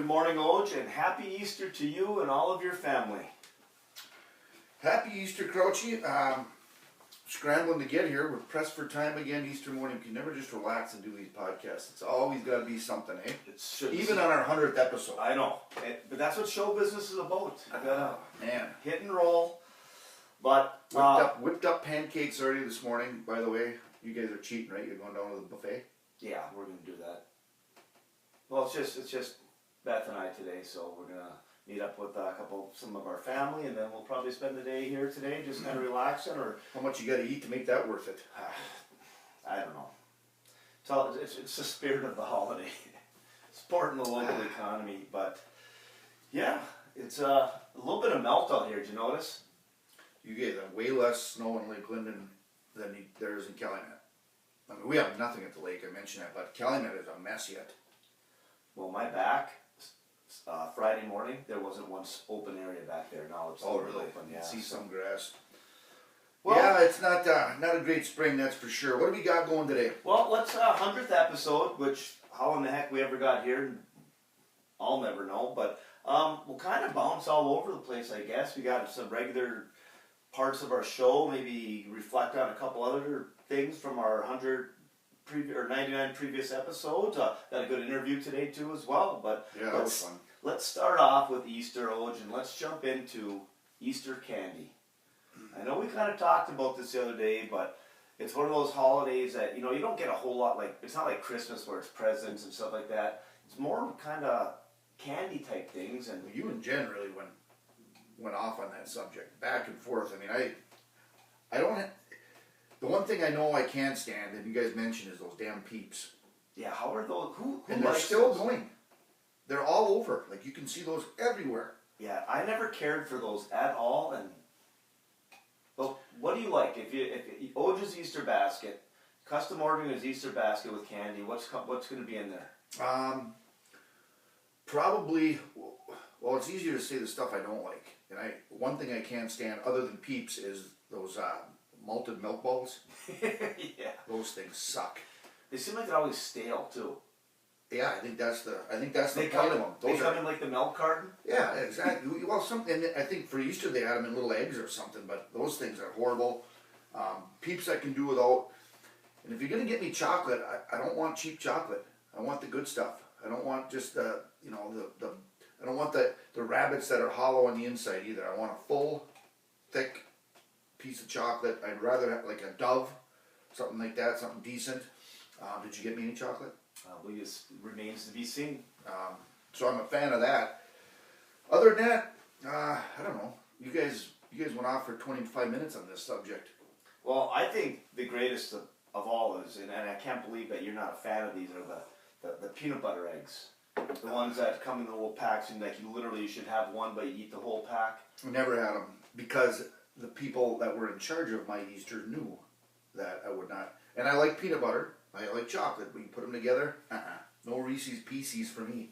Good morning, Oj, and happy Easter to you and all of your family. Happy Easter, Crouchy. Scrambling to get here. We're pressed for time again Easter morning. We can never just relax and do these podcasts. It's always got to be something, eh? Even on our 100th episode. I know, but that's what show business is about. You gotta man, hit and roll. But whipped up pancakes already this morning. By the way, you guys are cheating, right? You're going down to the buffet. Yeah, we're gonna do that. Well, it's just Beth and I today, so we're gonna meet up with some of our family, and then we'll probably spend the day here today, just kind of relaxing. Or how much you got to eat to make that worth it? I don't know. It's the spirit of the holiday, supporting the local economy. But yeah, it's a little bit of melt out here. Did you notice? You guys have way less snow in Lake Linden than there is in Calumet. I mean, we have nothing at the lake. I mentioned that, but Calumet is a mess yet. Well, my back. Friday morning, there wasn't one open area back there. Now it's really open. Yeah, see some grass. Well, yeah, it's not a great spring, that's for sure. What do we got going today? Well, let's 100th episode, which how in the heck we ever got here, I'll never know. But we'll kind of bounce all over the place, I guess. We got some regular parts of our show, maybe reflect on a couple other things from our 99 previous episodes. Got a good interview today too as well. But yeah, that was fun. Let's start off with Easter, Oj, and let's jump into Easter candy. I know we kind of talked about this the other day, but it's one of those holidays that, you don't get a whole lot, it's not like Christmas where it's presents and stuff like that. It's more kind of candy type things. And you and Jen really went off on that subject, back and forth. I mean, I don't have, the one thing I know I can't stand, and you guys mentioned, is those damn Peeps. Yeah, how are those? Who and they're still going. They're all over. Like, you can see those everywhere. Yeah, I never cared for those at all. And well, what do you like? If Oj's Easter basket, custom ordering his Easter basket with candy, what's going to be in there? Probably. Well, it's easier to say the stuff I don't like. And one thing I can't stand, other than Peeps, is those malted milk balls. Yeah. Those things suck. They seem like they're always stale too. Yeah, I think that's the point of them. They come in like the milk carton? Yeah, exactly. Well, and I think for Easter they add them in little eggs or something, but those things are horrible. Peeps I can do without. And if you're going to get me chocolate, I don't want cheap chocolate. I want the good stuff. I don't want just I don't want the rabbits that are hollow on the inside either. I want a full, thick piece of chocolate. I'd rather have like a Dove, something like that, something decent. Did you get me any chocolate? It remains to be seen. So I'm a fan of that. Other than that, I don't know. You guys went off for 25 minutes on this subject. Well, I think the greatest of all is, and I can't believe that you're not a fan of these, are the peanut butter eggs. The ones that come in the little packs, and like you should have one, but you eat the whole pack. We never had them because the people that were in charge of my Easter knew that I would not. And I like peanut butter. I like chocolate. We can put them together. No Reese's Pieces for me.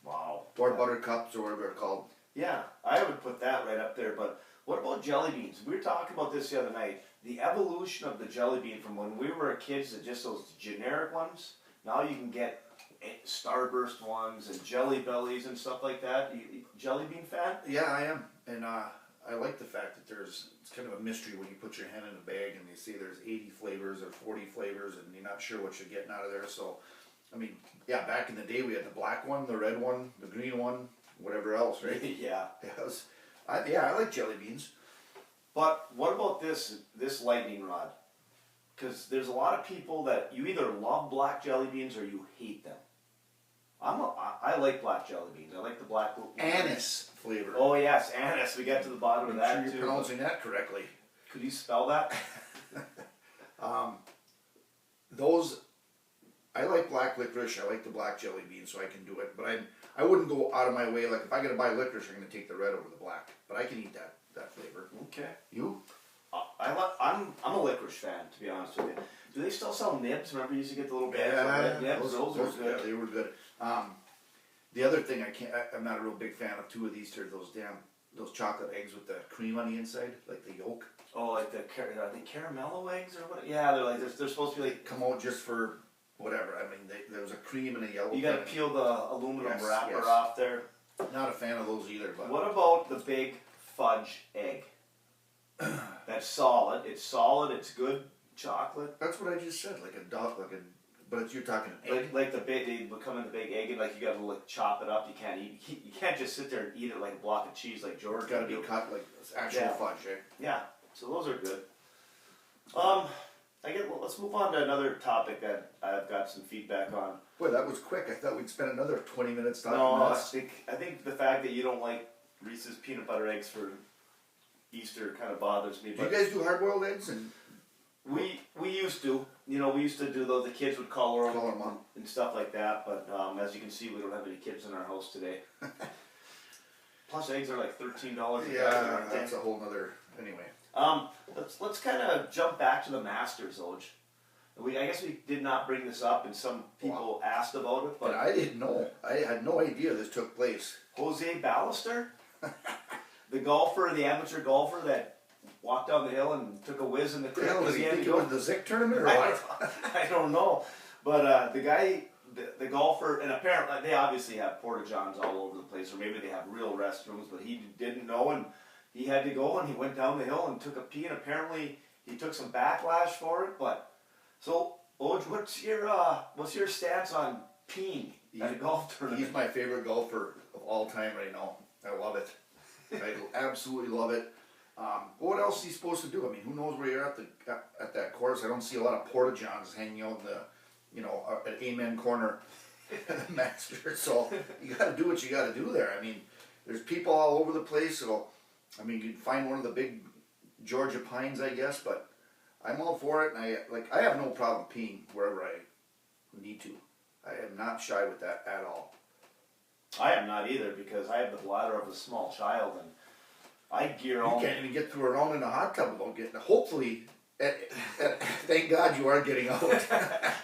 Wow. Or buttercups or whatever they're called. Yeah, I would put that right up there. But what about jelly beans? We were talking about this the other night. The evolution of the jelly bean from when we were kids to just those generic ones. Now you can get Starburst ones and Jelly Bellies and stuff like that. Jelly bean fan? Yeah, I am. And I like the fact that it's kind of a mystery when you put your hand in a bag and you see there's 80 flavors or 40 flavors and you're not sure what you're getting out of there. So, I mean, yeah, back in the day we had the black one, the red one, the green one, whatever else, right? Yeah. I like jelly beans. But what about this lightning rod? Because there's a lot of people that you either love black jelly beans or you hate them. I like black jelly beans. I like the black anise flavor. Oh yes, anise. We got to the bottom of that too. You're pronouncing that correctly. Could you spell that? Those, I like black licorice. I like the black jelly beans, so I can do it. But I wouldn't go out of my way. Like if I got to buy licorice, I'm going to take the red over the black. But I can eat that flavor. Okay. You? I'm a licorice fan, to be honest with you. Do they still sell nibs? Remember you used to get the little bags of red nibs? Those were good. Yeah, they were good. The other thing I'm not a real big fan of too of Easter, those chocolate eggs with the cream on the inside, like the yolk. Oh, like are they caramello eggs or what? Yeah, they're supposed to be like come out just for whatever. I mean, there was a cream and a yellow. You got to thing. peel the aluminum Yes, wrapper yes. off there. Not a fan of those either. But What about the big fudge egg? That's solid. It's solid. It's good chocolate. that's what I just said. Like a dog, but you're talking egg. Like the big, they become in the big egg, and like you got to like chop it up. You can't eat. You can't just sit there and eat it like a block of cheese, like George. It's got to be cut like actual Yeah. fudge, eh? Yeah. So those are good. Let's move on to another topic that I've got some feedback on. Boy, that was quick. I thought we'd spend another 20 minutes talking No, about I think the fact that you don't like Reese's peanut butter eggs for Easter kind of bothers me. Do you But guys do hard-boiled eggs and we used to, we used to do those. The kids would color them color them on? and stuff like that. But as you can see, we don't have any kids in our house today. Plus, eggs are like $13 a dozen, Yeah, aren't they? that's a whole nother. Anyway, Let's kind of jump back to the Masters, Oj. I guess we did not bring this up, and some people asked about it, but but I didn't know. I had no idea this took place. Jose Ballester, the amateur golfer that walked down the hill and took a whiz in the The creek. hell did he think it was the Zik tournament or I what? I don't know, but the guy, the golfer, and apparently they obviously have porta johns all over the place, or maybe they have real restrooms, but he didn't know, and he had to go, and he went down the hill and took a pee, and apparently he took some backlash for it. But so, Oj, what's your stance on peeing at a golf tournament? He's my favorite golfer of all time right now. I love it. I absolutely love it. What else is he supposed to do? I mean, who knows where you're at that course? I don't see a lot of porta johns hanging out in the, at Amen Corner at the Masters. So you got to do what you got to do there. I mean, there's people all over the place. You'd find one of the big Georgia pines, I guess, but I'm all for it, and I have no problem peeing wherever I need to. I am not shy with that at all. I am not either, because I have the bladder of a small child, and I gear You all. can't even get through a round in a hot tub without getting. Hopefully, thank God you are getting out.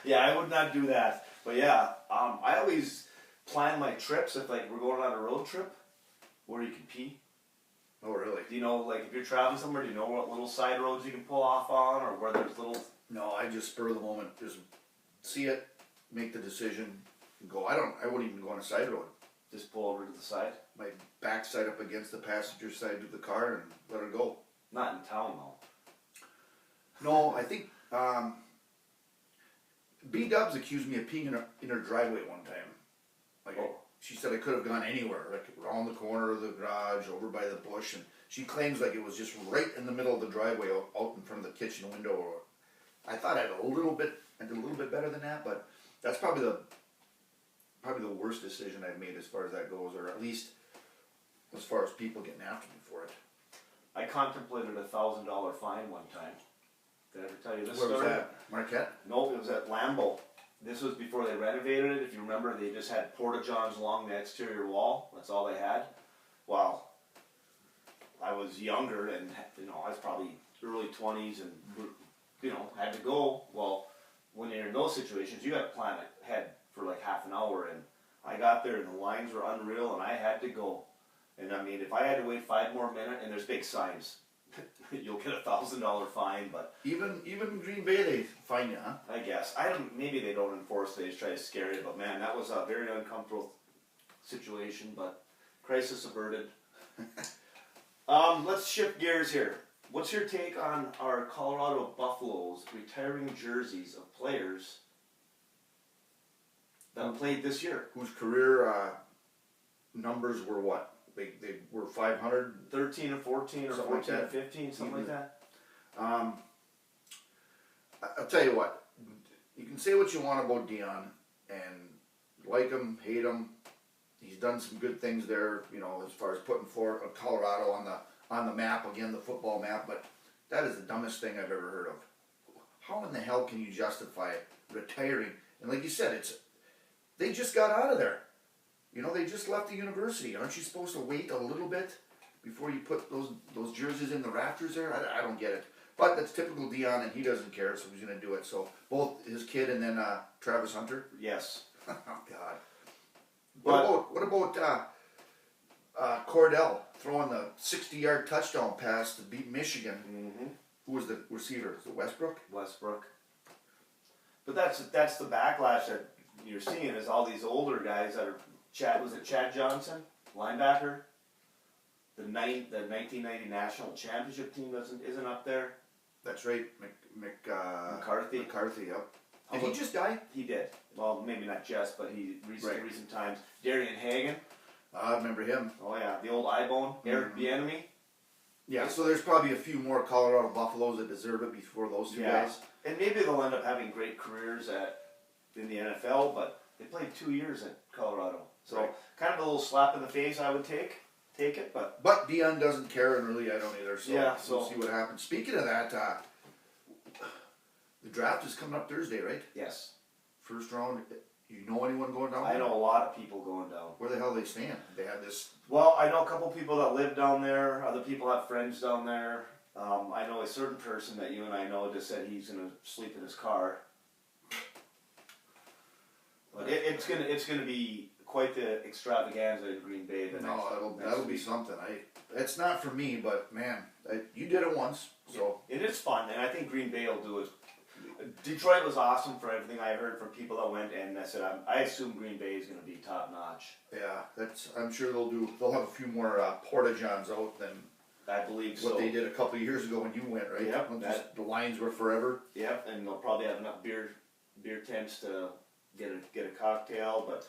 Yeah, I would not do that. But yeah, I always plan my trips if like we're going on a road trip where you can pee. Oh, really? Do you know, like if you're traveling somewhere, do you know what little side roads you can pull off on, or where there's little? No, I just spur of the moment. Just see it, make the decision, and go. I wouldn't even go on a side road. Just pull over to the side. My backside up against the passenger side of the car and let her go. Not in town though. No, I think B-Dubs accused me of peeing in her driveway one time. She said I could have gone anywhere, like around the corner of the garage, over by the bush, and she claims like it was just right in the middle of the driveway, out in front of the kitchen window. I thought I did a little bit better than that, but that's probably the worst decision I've made as far as that goes, or at least as far as people getting after me for it. I contemplated $1,000 fine one time. Did I ever tell you this Where story? was that? Marquette? No, it was at Lambeau. This was before they renovated it. If you remember, they just had porta johns along the exterior wall. That's all they had. Well, I was younger, and I was probably early 20s, and had to go. Well, when you're in those situations, you got to plan ahead for like half an hour, and I got there, and the lines were unreal, and I had to go. And I mean, if I had to wait 5 more minutes, and there's big signs, you'll get $1,000 fine, but Even in Green Bay they fine you, huh? I guess maybe they don't enforce. They just try to scare you. But man, that was a very uncomfortable situation. But crisis averted. Let's shift gears here. What's your take on our Colorado Buffaloes retiring jerseys of players that played this year? Whose career numbers were what? They were 500. 13 and 14 or Something 14 like and that. 15, something like that. I'll tell you what. You can say what you want about Dion, and like him, hate him. He's done some good things there, as far as putting Colorado on the map again, the football map. But that is the dumbest thing I've ever heard of. How in the hell can you justify retiring? And like you said, they just got out of there. They just left the university. Aren't you supposed to wait a little bit before you put those jerseys in the rafters there? I don't get it. But that's typical Dion, and he doesn't care, so he's going to do it. So both his kid and then Travis Hunter. Yes. Oh God. What about Cordell throwing the 60-yard touchdown pass to beat Michigan? Mm-hmm. Who was the receiver? Was it Westbrook? Westbrook. But that's the backlash that you're seeing is all these older guys that are Chad Johnson, linebacker, the 1990 national championship team isn't up there. That's right, McCarthy. McCarthy, yep. How Did he about- just die? He did. Well, maybe not just, but he Right. recent times. Darian Hagan. I remember him. Oh yeah, the old Eyebone. Eric Bieniemy. Yeah, so there's probably a few more Colorado Buffaloes that deserve it before those two Yeah. guys. And maybe they'll end up having great careers in the NFL, but they played 2 years at Colorado. So Right. kind of a little slap in the face, I would take it, but But Dion doesn't care, and really I don't either. So Yeah, we'll so- see what happens. Speaking of that, the draft is coming up Thursday, right? yes, First round. You know anyone going down? I there? know a lot of people going down. Where the hell they stand? They had this. Well, I know a couple people that live down there. Other people have friends down there. I know a certain person that you and I know just said he's going to sleep in his car. But it's gonna be quite the extravaganza in Green Bay. No, next that'll be week. something. It's not for me, but man, you did it once, so It is fun, and I think Green Bay will do it. Detroit was awesome for everything I heard from people that went, and I said I assume Green Bay is going to be top notch. yeah, I'm sure they'll have a few more porta johns out than I believe what so. they did a couple of years ago when you went, right? Yep, When just the lines were forever. Yep, and they'll probably have enough beer tents to get a cocktail. But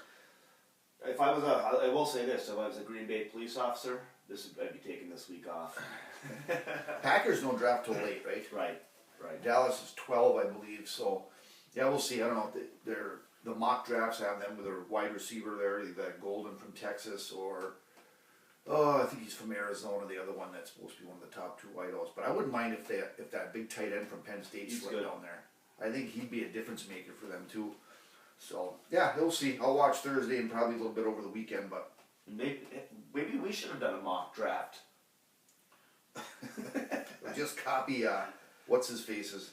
if I will say this: if I was a Green Bay police officer, I'd be taking this week off. Packers don't draft till late, right? Right. Dallas is 12, I believe. So, yeah, we'll see. I don't know. The mock drafts have them with their wide receiver there, that Golden from Texas, or I think he's from Arizona. The other one that's supposed to be one of the top two wideouts. But I wouldn't mind if that big tight end from Penn State He's slipped good. down there. I think he'd be a difference maker for them too. So yeah, we'll see. I'll watch Thursday and probably a little bit over the weekend. But Maybe we should have done a mock draft. just copy what's his faces.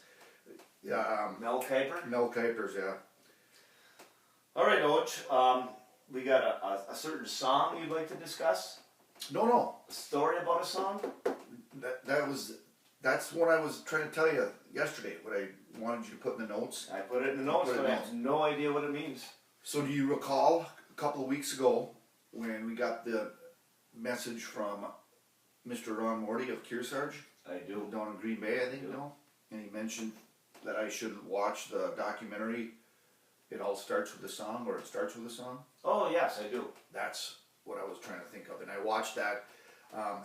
Yeah, Mel Kiper. Mel Kiper's. Yeah. All right, Oj. We got a certain song you'd like to discuss. No. A story about a song. That's what I was trying to tell you yesterday. What I wanted you to put in the notes. I put it in the notes, Put it but in I have no idea what it means. So do you recall a couple of weeks ago when we got the message from Mr. Ron Morty of Kearsarge I do. down in Green Bay, I think, Yeah. no? And he mentioned that I should watch the documentary. It all starts with a song, or it starts with a song. Oh yes, I do. That's what I was trying to think of, and I watched that.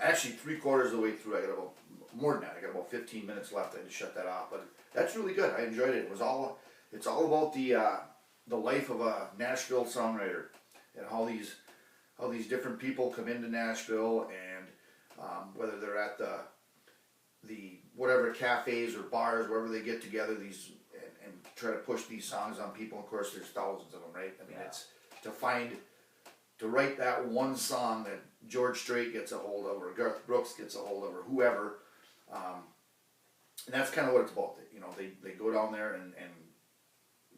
Actually, 3/4 of the way through, I got about more than that. I got about 15 minutes left. I had to shut that off, but that's really good. I enjoyed it. It's all about the life of a Nashville songwriter, and how these different people come into Nashville, and whether they're at the whatever cafes or bars, wherever they get together, and try to push these songs on people. Of course, there's thousands of them, right? I mean, Yeah. it's to write that one song that George Strait gets a hold of, or Garth Brooks gets a hold of, or whoever, and that's kind of what it's about. You know, they go down there and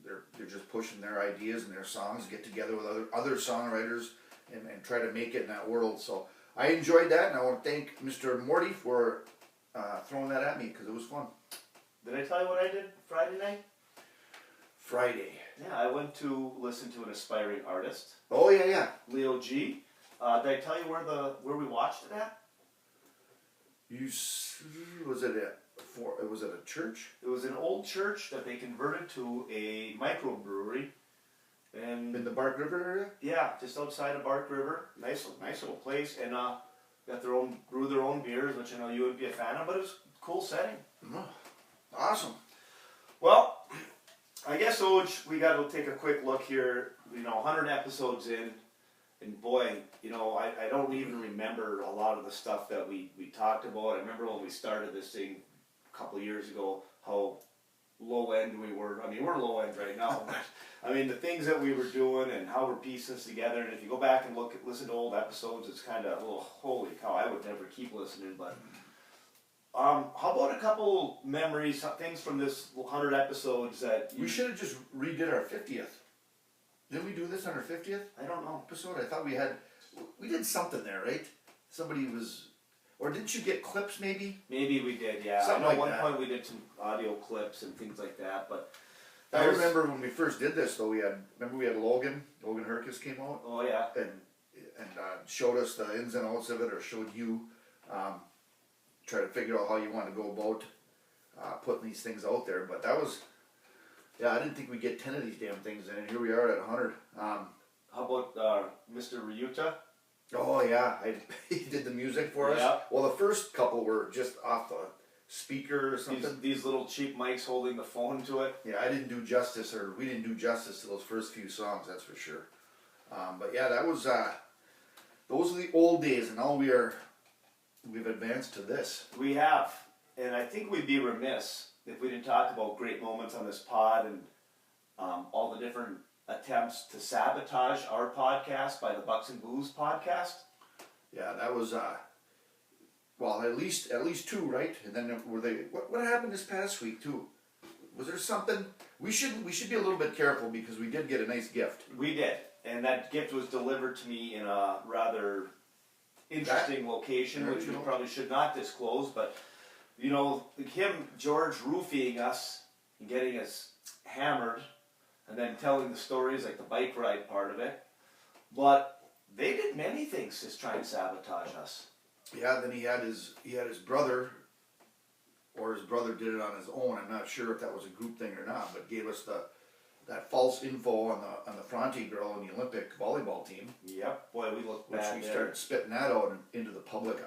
they're just pushing their ideas and their songs, get together with other songwriters and try to make it in that world. So I enjoyed that, and I want to thank Mr. Morty for throwing that at me, because it was fun. Did I tell you what I did Friday night? Friday. Yeah, I went to listen to an aspiring artist, Oh yeah. Leo G. Did I tell you where we watched it at? Was it a church? It was an old church that they converted to a microbrewery, and In the Bark River area? yeah, just outside of Bark River. Nice little place, and grew their own beers, which I know you would be a fan of, but it was a cool setting. Oh, awesome. Well, I guess, Oj, we got to take a quick look here. 100 episodes in, and boy, I don't even remember a lot of the stuff that we talked about. I remember when we started this thing a couple of years ago, how low end we were. I mean, we're low end right now, but I mean, the things that we were doing and how we're piecing this together. And if you go back and listen to old episodes, it's kind of, holy cow, I would never keep listening, but. How about a couple memories, things from this 100 episodes that We should have just redid our 50th. Didn't we do this on our 50th I don't know. episode? I thought we did something there, right? Somebody was, or didn't you get clips maybe? Maybe we did, yeah. Something I know like at one that. point we did some audio clips and things like that, but I remember when we first did this though. We had Logan Herkus came out. Oh yeah. And showed us the ins and outs of it, or showed you, try to figure out how you want to go about putting these things out there. But that was, I didn't think we'd get 10 of these damn things, and here we are at 100. How about Mr. Ryuta? Oh yeah, he did the music for us. Yeah. Well, the first couple were just off the speaker or something. These little cheap mics holding the phone to it. Yeah, we didn't do justice to those first few songs, that's for sure. But yeah, that was those are the old days, and now we've advanced to this. We have, and I think we'd be remiss if we didn't talk about great moments on this pod and all the different attempts to sabotage our podcast by the Bucks and Booze podcast. Yeah, that was well, at least two, right? And then were they? What happened this past week too? Was there something? We should be a little bit careful because we did get a nice gift. We did, and that gift was delivered to me in a rather interesting location, which we probably should not disclose. But you know, George roofing us and getting us hammered, and then telling the stories like the bike ride part of it. But they did many things to try and sabotage us. Yeah, then he had his brother, or his brother did it on his own. I'm not sure if that was a group thing or not, but gave us that false info on the Fronte girl in the Olympic volleyball team. Yep, boy, we looked bad. Which we started spitting that out into the public.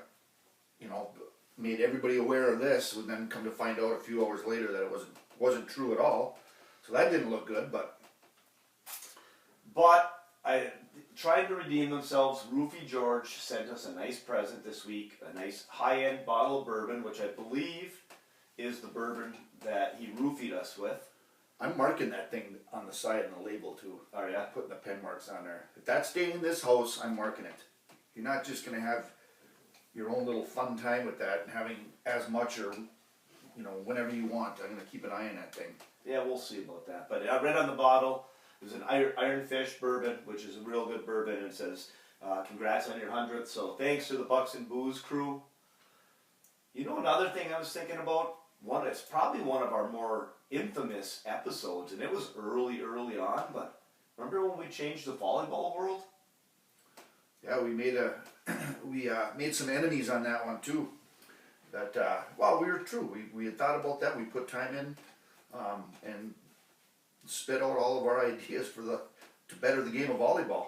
You know, made everybody aware of this, and then come to find out a few hours later that it wasn't true at all. So that didn't look good, but I tried to redeem themselves. Roofie George sent us a nice present this week, a nice high-end bottle of bourbon, which I believe is the bourbon that he roofied us with. I'm marking that thing on the side and the label too. Oh yeah? Putting the pen marks on there. If that's staying in this house, I'm marking it. You're not just going to have your own little fun time with that and having as much or, whenever you want. I'm going to keep an eye on that thing. Yeah, we'll see about that. But I read on the bottle, it was an Ironfish bourbon, which is a real good bourbon, and it says, congrats on your 100th, so thanks to the Bucks and Booze crew. You know, another thing I was thinking about, it's probably one of our more infamous episodes, and it was early on, but remember when we changed the volleyball world? Yeah, we made made some enemies on that one too. That we were true. We had thought about that. We put time in, and spit out all of our ideas to better the game of volleyball.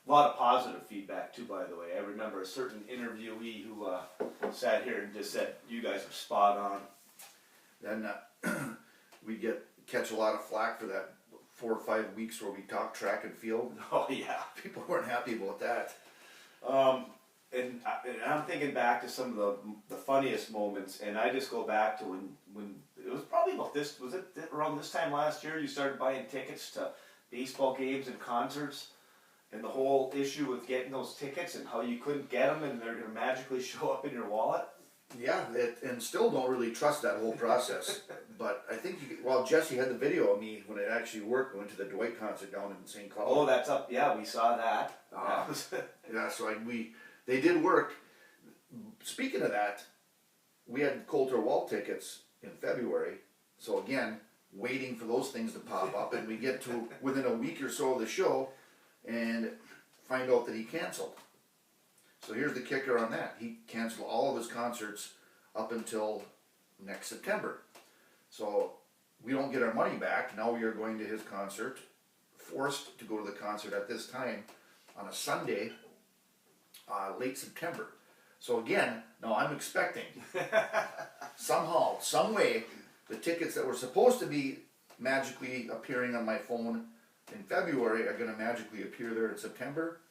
A lot of positive feedback too, by the way. I remember a certain interviewee who sat here and just said, "You guys are spot on." Then we'd catch a lot of flack for that 4 or 5 weeks where we talked track and field. Oh yeah, people weren't happy about that. And I'm thinking back to some of the funniest moments, and I just go back to when it was probably about this. Was it around this time last year you started buying tickets to baseball games and concerts, and the whole issue with getting those tickets and how you couldn't get them and they're going to magically show up in your wallet? Yeah, and still don't really trust that whole process. But I think, Jesse had the video of me when it actually worked. We went to the Dwight concert down in St. Cloud. Oh, that's up. Yeah, we saw that. Yeah, so they did work. Speaking of that, we had Coulter Wall tickets in February. So again, waiting for those things to pop up, and we get to within a week or so of the show and find out that he canceled. So here's the kicker on that. He canceled all of his concerts up until next September. So we don't get our money back. Now we are going to his concert, forced to go to the concert at this time on a Sunday, late September. So again, now I'm expecting somehow, some way, the tickets that were supposed to be magically appearing on my phone in February are going to magically appear there in September.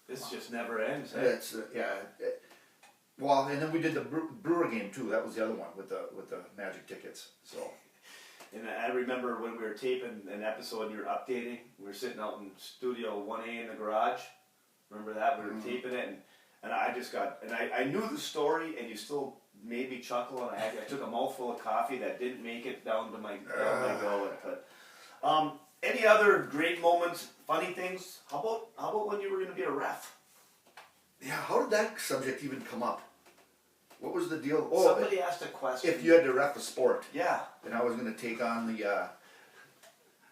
This just never ends. Eh? It's and then we did the Brewer game too. That was the other one with the magic tickets. So, and I remember when we were taping an episode and you were updating. We were sitting out in Studio 1A in the garage. Remember that? We were taping it, and I just I knew the story, and you still made me chuckle. And I took a mouthful of coffee that didn't make it down to my gullet. But any other great moments, funny things? How about when you were going to be a ref? Yeah, how did that subject even come up? What was the deal? Somebody asked a question. If you had to ref a sport. Yeah. And I was going to take on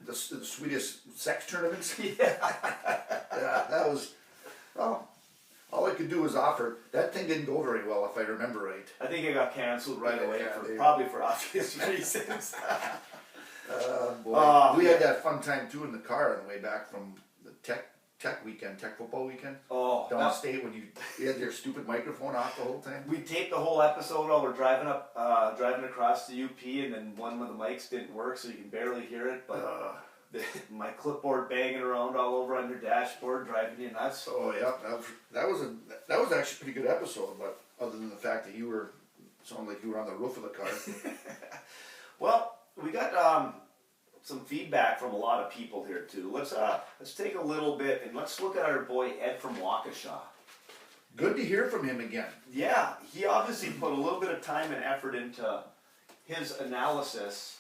the Swedish sex tournaments. Yeah. Yeah, that was, well, all I could do was offer. That thing didn't go very well, if I remember right. I think it got canceled right away, Yeah, probably for obvious reasons. Boy. We had that fun time too in the car on the way back from the tech football weekend. Oh, Downstate when you had your stupid microphone off the whole time. we taped the whole episode while we're driving across the UP, and then one of the mics didn't work, so you can barely hear it. But my clipboard banging around all over on your dashboard, driving you nuts. Oh yeah, that was actually a pretty good episode. But other than the fact that sounded like you were on the roof of the car. Well, we got some feedback from a lot of people here too. Let's take a little bit and let's look at our boy Ed from Waukesha. Good to hear from him again. Yeah, he obviously put a little bit of time and effort into his analysis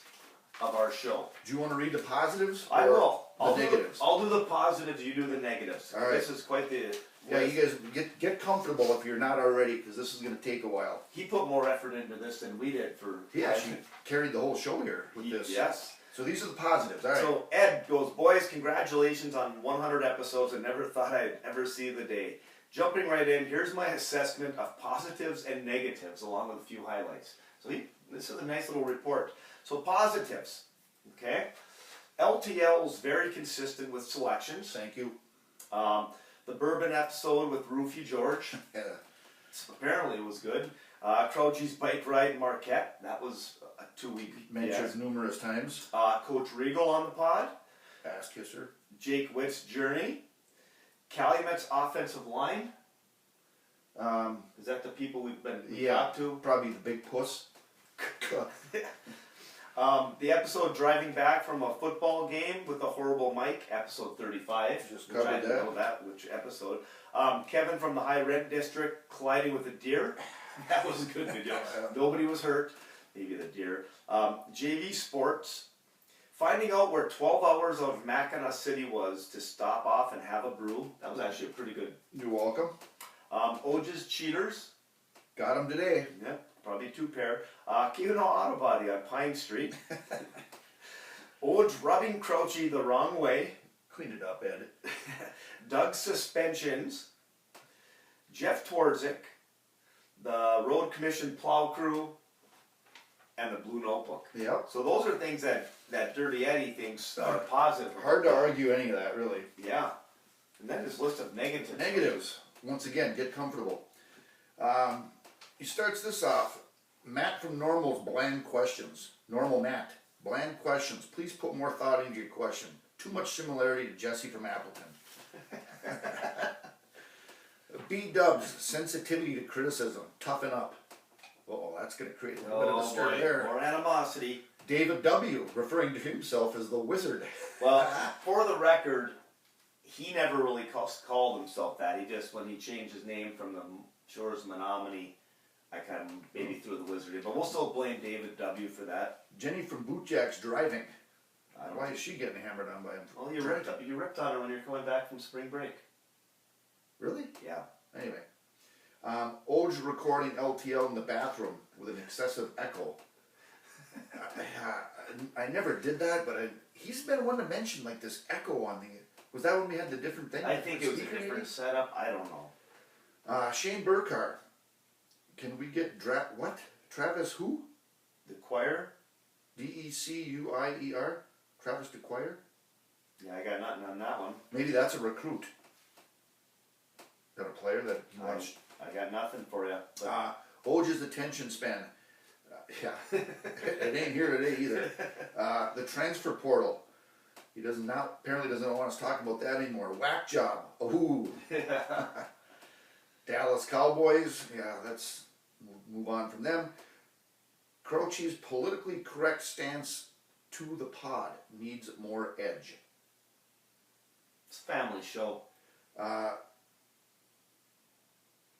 of our show. Do you want to read the positives? I will. The negatives. I'll do the positives. You do the negatives. All right. This is quite the. Yeah, you guys get comfortable if you're not already, because this is going to take a while. He put more effort into this than we did for. He actually carried the whole show here with this. Yes. So these are the positives. All right. So Ed goes, boys, congratulations on 100 episodes. I never thought I'd ever see the day. Jumping right in, here's my assessment of positives and negatives, along with a few highlights. So this is a nice little report. So positives, okay? LTL's very consistent with selections. Thank you. The bourbon episode with Roofy George, Yeah. apparently it was good. Crouchy's bike ride in Marquette, that was a 2-week. Mentioned numerous times. Coach Regal on the pod. Ass kisser. Jake Witt's journey. Calumet's offensive line. Is that the people we've been talked to? Probably the big puss. The episode driving back from a football game with a horrible mic, episode 35. Just which I covered didn't that. know that, which episode. Kevin from the high rent district colliding with a deer. That was a good video. Nobody was hurt. Maybe the deer. JV Sports. Finding out where 12 hours of Mackinac City was to stop off and have a brew. That was actually a pretty good. You're welcome. Oge's Cheaters. Got him today. Yep, probably 2 pair. Kino Auto Body on Pine Street. Oge rubbing Crouchy the wrong way. Clean it up, Ed. Doug's Suspensions. Jeff Twardzik. The Road Commission Plow Crew. And the Blue Notebook. Yep. So those are things that Dirty Eddie thinks are positive. Hard to argue any of that, really. Yeah. And then his list of negatives. Negatives. Once again, get comfortable. He starts this off. Matt from Normal's bland questions. Normal Matt. Bland questions. Please put more thought into your question. Too much similarity to Jesse from Appleton. B-Dubs. Sensitivity to criticism. Toughen up. Uh-oh, that's going to create a little bit of a stir there. More animosity. David W. referring to himself as the wizard. Well, for the record, he never really called himself that. He just, when he changed his name from the Shores Menominee, I kind of maybe threw the wizard in. But we'll still blame David W. for that. Jenny from Bootjack's driving. Why is she getting hammered on by him? Well, you ripped on her when you're coming back from spring break. Really? Yeah. Anyway. Oge recording LTL in the bathroom with an excessive echo. I never did that, but he's been one to mention like this echo on the. Was that when we had the different thing? I think it was a different setup. I don't know. Shane Burkhardt. Can we get what? Travis who? The choir? Decuier? Travis DeQuire? Yeah, I got nothing on that one. Maybe that's a recruit. Is that a player that he wants? I got nothing for you. Oge's attention span. Yeah, it ain't here today either. The transfer portal. He apparently doesn't want us talking about that anymore. Whack job. Ooh. Dallas Cowboys. Yeah, let's move on from them. Crouchy's politically correct stance to the pod needs more edge. It's a family show.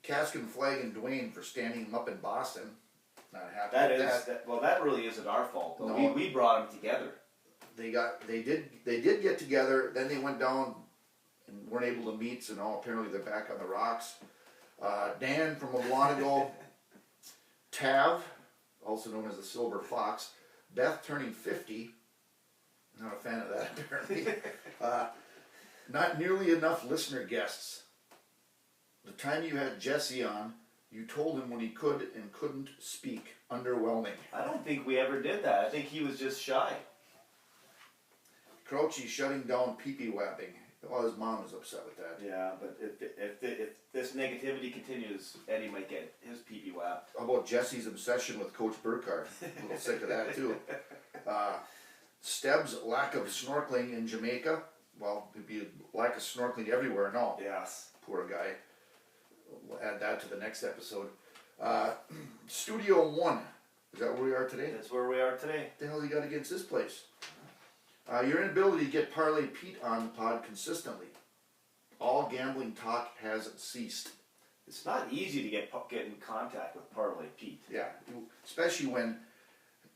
Caskin Flag and Dwayne for standing him up in Boston. Not happy That with is that. well, that really isn't our fault though. No. We brought them together. They did get together. Then they went down and weren't able to meet. So now apparently they're back on the rocks. Dan from Awanago. Tav, also known as the Silver Fox. Beth turning 50. Not a fan of that, apparently. Not nearly enough listener guests. The time you had Jesse on, you told him when he could and couldn't speak. Underwhelming. I don't think we ever did that. I think he was just shy. Crouchy shutting down pee-pee wapping. Well, his mom is upset with that. Yeah, but if this negativity continues, Eddie might get his pee-pee whapped. How about Jesse's obsession with Coach Burkhardt? A little sick of that too. Stebb's lack of snorkeling in Jamaica. Well, it'd be a lack of snorkeling everywhere now. Yes. Poor guy. We'll add that to the next episode. Studio 1. Is that where we are today? That's where we are today. What the hell you got against this place? Your inability to get Parlay Pete on the pod consistently. All gambling talk has ceased. It's not easy to get in contact with Parlay Pete. Yeah, especially when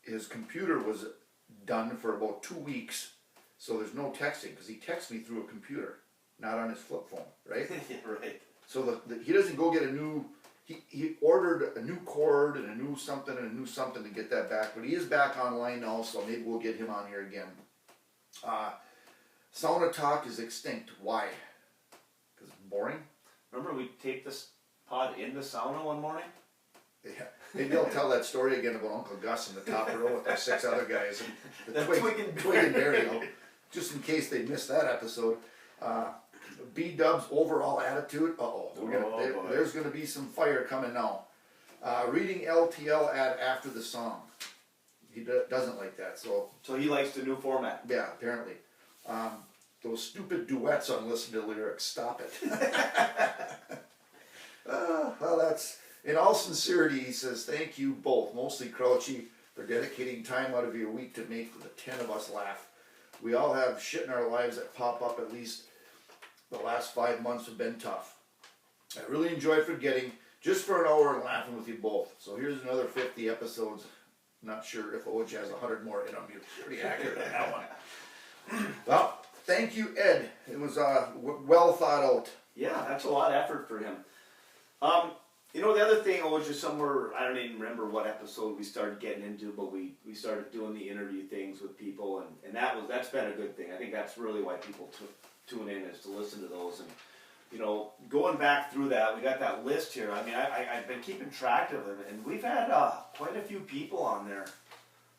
his computer was done for about 2 weeks, so there's no texting, because he texts me through a computer, not on his flip phone, right? Right. So he doesn't go get a new, he ordered a new cord and a new something to get that back, but he is back online now, so maybe we'll get him on here again. Sauna talk is extinct. Why? Because it's boring? Remember we taped this pod in the sauna one morning? Yeah. Maybe I'll tell that story again about Uncle Gus in the top row with the 6 other guys. And the Twig and Burial. Just in case they missed that episode. B-Dub's overall attitude. There's going to be some fire coming now. Reading LTL ad after the song. He doesn't like that. So he likes the new format. Yeah, apparently. Those stupid duets on Listen to Lyrics. Stop it. Well, that's... In all sincerity, he says, thank you both, mostly Crouchy, for dedicating time out of your week to make the 10 of us laugh. We all have shit in our lives that pop up. At least the last 5 months have been tough. I really enjoy forgetting just for an hour and laughing with you both. So here's another 50 episodes. Not sure if OJ has 100 more in them. You're pretty accurate on that one. Well, thank you, Ed. It was well thought out. Yeah, that's a lot of effort for him. You know, the other thing was just somewhere, I don't even remember what episode we started getting into, but we started doing the interview things with people, and that's been a good thing. I think that's really why people tune in, is to listen to those. And, you know, going back through that, we got that list here. I mean, I've been keeping track of them, and we've had quite a few people on there.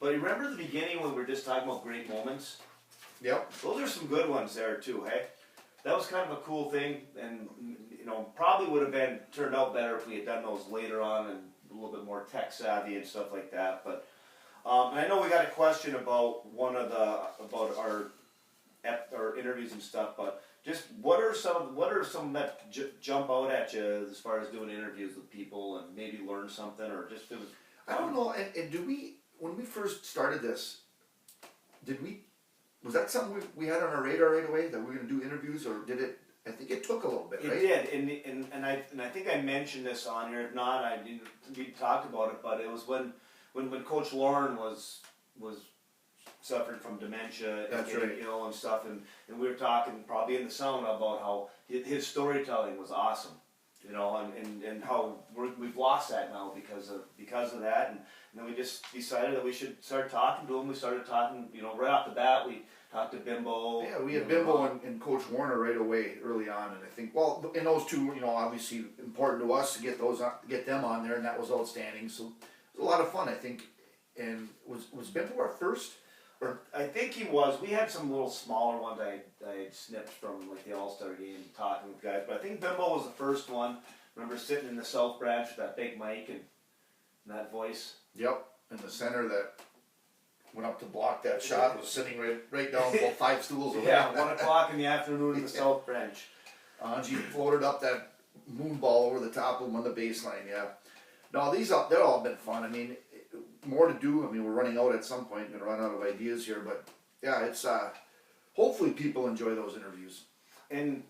But remember the beginning when we were just talking about great moments? Yep. Those are some good ones there, too, hey? That was kind of a cool thing, and you know, probably would have turned out better if we had done those later on and a little bit more tech savvy and stuff like that. But and I know we got a question about about our interviews and stuff. But just what are some that jump out at you as far as doing interviews with people and maybe learn something, or just it was? I don't know. And do we, when we first started this, was that something we had on our radar right away, that we were going to do interviews, or did it? I think it took a little bit, right? It did, and I think I mentioned this on here. If not, we talked about it. But it was when Coach Lauren was suffering from dementia and getting ill and stuff, and we were talking probably in the sauna about how his storytelling was awesome, you know, and how we've lost that now because of that, and then we just decided that we should start talking to him. We started talking, you know, right off the bat. We talked to Bimbo. Yeah, we had Bimbo and Coach Warner right away early on, and I think, well, in those two, you know, obviously important to us to get them on there, and that was outstanding. So it was a lot of fun, I think. And was Bimbo our first? Or I think he was. We had some little smaller ones I snipped from like the All-Star game, talking with guys. But I think Bimbo was the first one. Remember sitting in the South Branch with that big mic and that voice. Yep, in the center that went up to block that shot, was sitting right down about 5 stools away. Yeah, 1 o'clock in the afternoon in the South Branch. Angie floated up that moon ball over the top of him on the baseline, yeah. No, they've all been fun. I mean, more to do. I mean, we're running out at some point. We're going to run out of ideas here. But, yeah, it's hopefully people enjoy those interviews. And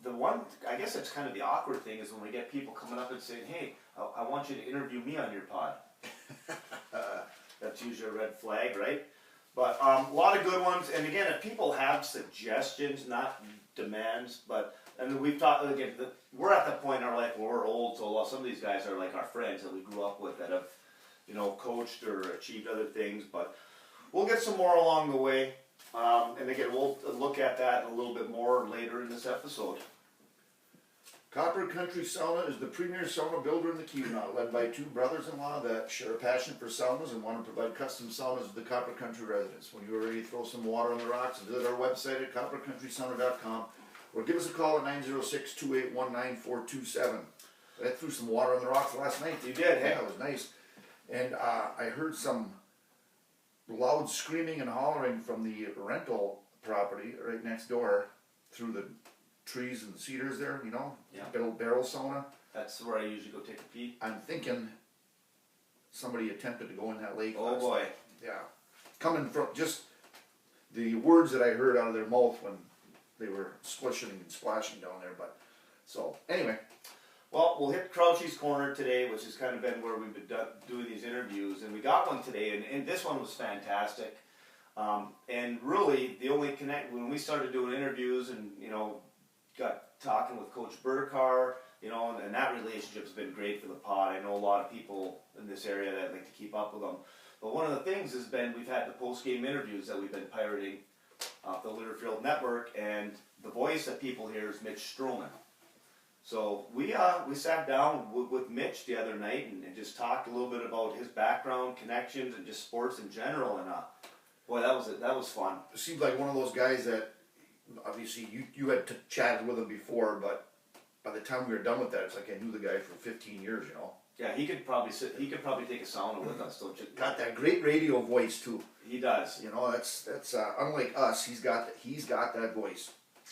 the one, I guess it's kind of the awkward thing, is when we get people coming up and saying, hey, I want you to interview me on your pod. That's usually a red flag, right? But a lot of good ones. And again, if people have suggestions, not demands, and we've talked, again, we're at the point in our life where we're old, so some of these guys are like our friends that we grew up with that have, you know, coached or achieved other things. But we'll get some more along the way. And again, we'll look at that a little bit more later in this episode. Copper Country Sauna is the premier sauna builder in the Keweenaw, led by two brothers-in-law that share a passion for saunas and want to provide custom saunas to the Copper Country residents. When you're ready to throw some water on the rocks, visit our website at coppercountrysauna.com or give us a call at 906-281-9427. I threw some water on the rocks last night. You did, hey? Yeah, it was nice. And I heard some loud screaming and hollering from the rental property right next door through the trees and cedars there, you know? Yeah. Little barrel sauna. That's where I usually go take a pee. I'm thinking somebody attempted to go in that lake. Oh boy. Night. Yeah. Coming from just the words that I heard out of their mouth when they were splishing and splashing down there. But so anyway. Well, we'll hit Crouchy's Corner today, which has kind of been where we've been doing these interviews, and we got one today, and this one was fantastic. And really, the only when we started doing interviews, and got talking with Coach Burkar, and that relationship's been great for the pod. I know a lot of people in this area that like to keep up with them. But one of the things has been we've had the post-game interviews that we've been pirating off the Learfield Network, and the voice that people hear is Mitch Strohman. So we sat down with Mitch the other night and just talked a little bit about his background, connections, and just sports in general. And boy, that was fun. It seemed like one of those guys that obviously you had chatted with him before, but by the time we were done with that, it's like I knew the guy for 15 years, Yeah, he could probably take a sauna with us. Don't you? Got that great radio voice too. He does. That's unlike us. He's got that voice.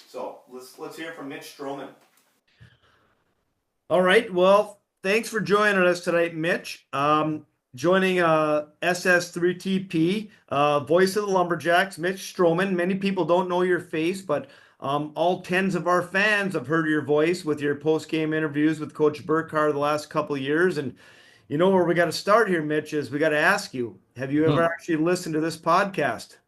So let's hear from Mitch Strohman. All right. Well, thanks for joining us tonight, Mitch. Joining SS3TP, voice of the Lumberjacks, Mitch Strohman. Many people don't know your face, but all tens of our fans have heard your voice with your post-game interviews with Coach Burkar the last couple of years. And where we got to start here, Mitch, is we got to ask you, have you ever actually listened to this podcast?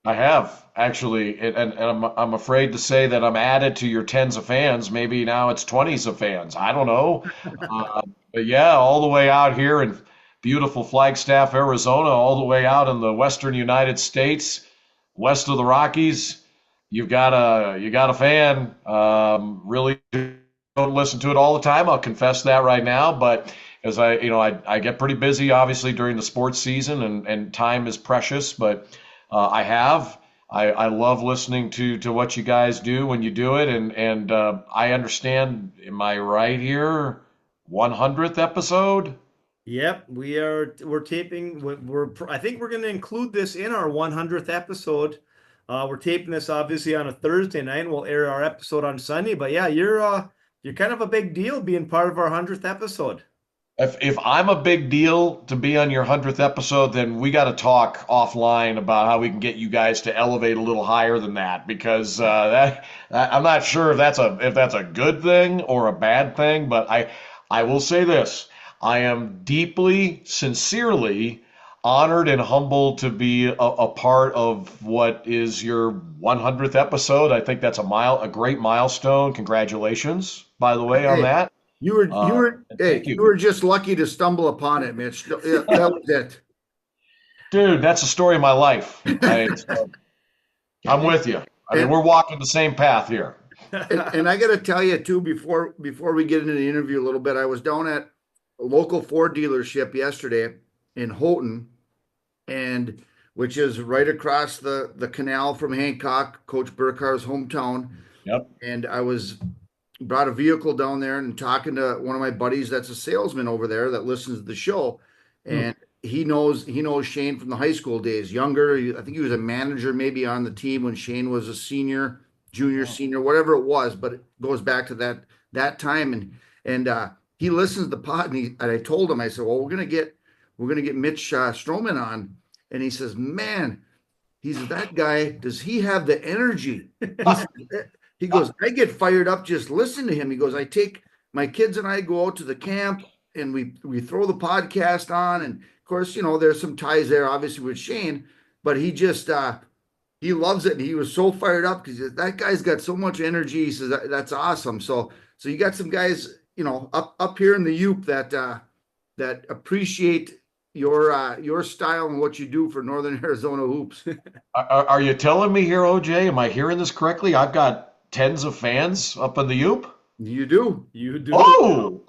I have actually, and I'm afraid to say that I'm added to your tens of fans. Maybe now it's 20s of fans. I don't know, but yeah, all the way out here in beautiful Flagstaff, Arizona, all the way out in the western United States, west of the Rockies. You got a fan. Really don't listen to it all the time. I'll confess that right now, but as I get pretty busy, obviously during the sports season, and time is precious, but. I love listening to what you guys do when you do it, and I understand. Am I right here? 100th episode. Yep, we're taping. I think we're going to include this in our 100th episode. We're taping this obviously on a Thursday night, and we'll air our episode on Sunday. But yeah, you're kind of a big deal being part of our 100th episode. If I'm a big deal to be on your 100th episode, then we got to talk offline about how we can get you guys to elevate a little higher than that, because I'm not sure if that's a good thing or a bad thing, but I will say this: I am deeply, sincerely honored and humbled to be a part of what is your 100th episode. I think that's a great milestone. Congratulations, by the way, on that. You were just lucky to stumble upon it, Mitch. That was it. Dude, that's the story of my life. I'm with you. I mean, we're walking the same path here. And I got to tell you too, before we get into the interview a little bit, I was down at a local Ford dealership yesterday in Houghton, which is right across the canal from Hancock, Coach Burkar's hometown. Yep. And I brought a vehicle down there and talking to one of my buddies that's a salesman over there that listens to the show, and he knows Shane from the high school days. Younger, I think he was a manager maybe on the team when Shane was a senior, junior, senior, whatever it was, but it goes back to that time. And he listens to the pod, and I told him, I said, well, we're gonna get Mitch Strohman on, and he says, man, he's that guy. Does he have the energy? He goes, I get fired up just listening to him. He goes, I take my kids and I go out to the camp and we throw the podcast on. And of course, there's some ties there, obviously, with Shane, but he just, he loves it. And he was so fired up because that guy's got so much energy. He says, that's awesome. So you got some guys, up here in the Yoop that appreciate your style and what you do for Northern Arizona hoops. Are you telling me here, OJ? Am I hearing this correctly? I've got tens of fans up in the Yoop. You do. Oh,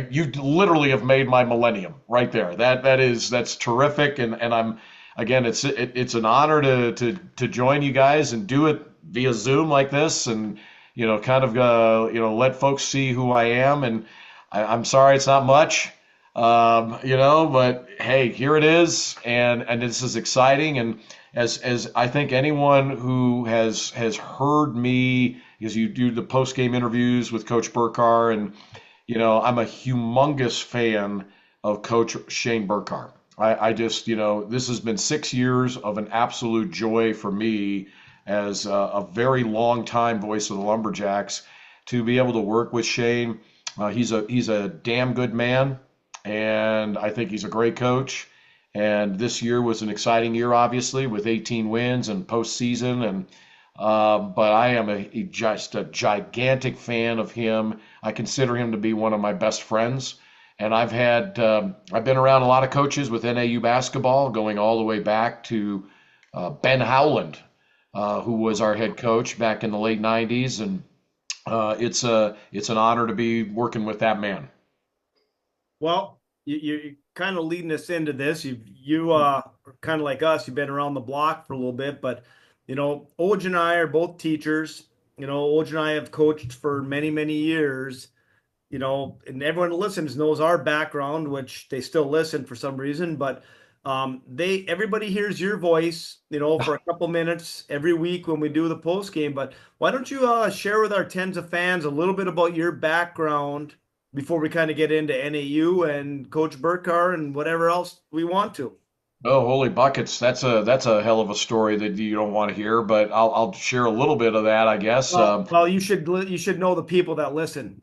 you literally have made my millennium right there. That's terrific, and I'm again, it's an honor to join you guys and do it via Zoom like this, and kind of let folks see who I am. And I'm sorry it's not much, but hey, here it is, and this is exciting. And as I think anyone who has heard me, because you do the post game interviews with Coach Burkar, and I'm a humongous fan of Coach Shane Burkar. I just this has been 6 years of an absolute joy for me as a very long time voice of the Lumberjacks to be able to work with Shane. He's a damn good man, and I think he's a great coach. And this year was an exciting year, obviously, with 18 wins and postseason. And but I am just a gigantic fan of him. I consider him to be one of my best friends. And I've been around a lot of coaches with NAU basketball, going all the way back to Ben Howland, who was our head coach back in the late 90s. And it's an honor to be working with that man. Well, you're kind of leading us into this. You are kind of like us. You've been around the block for a little bit, but Oj and I are both teachers. Oj and I have coached for many, many years. And everyone who listens knows our background, which they still listen for some reason. But everybody hears your voice, for a couple minutes every week when we do the post game. But why don't you share with our tens of fans a little bit about your background before we kind of get into NAU and Coach Burkar and whatever else we want to? Oh, holy buckets! That's a hell of a story that you don't want to hear, but I'll share a little bit of that, I guess. Well, you should know the people that listen.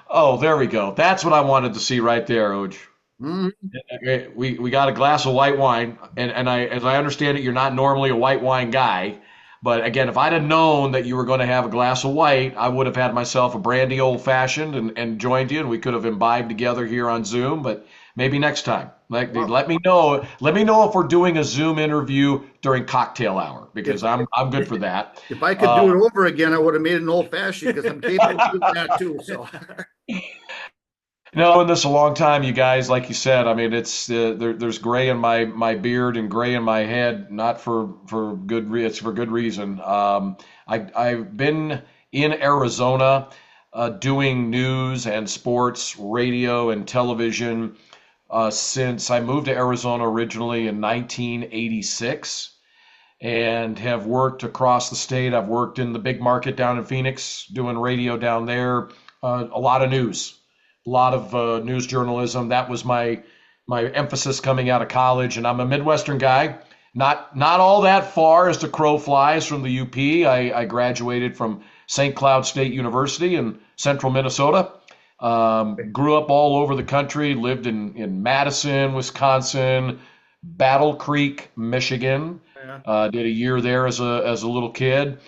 Oh, there we go. That's what I wanted to see right there, Oj. We got a glass of white wine, and as I understand it, you're not normally a white wine guy. But again, if I'd have known that you were going to have a glass of white, I would have had myself a brandy old fashioned and joined you, and we could have imbibed together here on Zoom. But maybe next time. Let me know. Let me know if we're doing a Zoom interview during cocktail hour, because I'm good for that. If I could do it over again, I would have made an old fashioned, because I'm capable of doing that too. So. Knowing this a long time, you guys, like you said, I mean, it's there's gray in my beard and gray in my head, not for good it's for good reason. I've been in Arizona doing news and sports, radio and television since I moved to Arizona originally in 1986, and have worked across the state. I've worked in the big market down in Phoenix, doing radio down there, a lot of news. A lot of news journalism. That was my emphasis coming out of college, and I'm a Midwestern guy. Not all that far as the crow flies from the UP. I graduated from St. Cloud State University in central Minnesota. Grew up all over the country. Lived in Madison, Wisconsin, Battle Creek, Michigan. Did a year there as a little kid.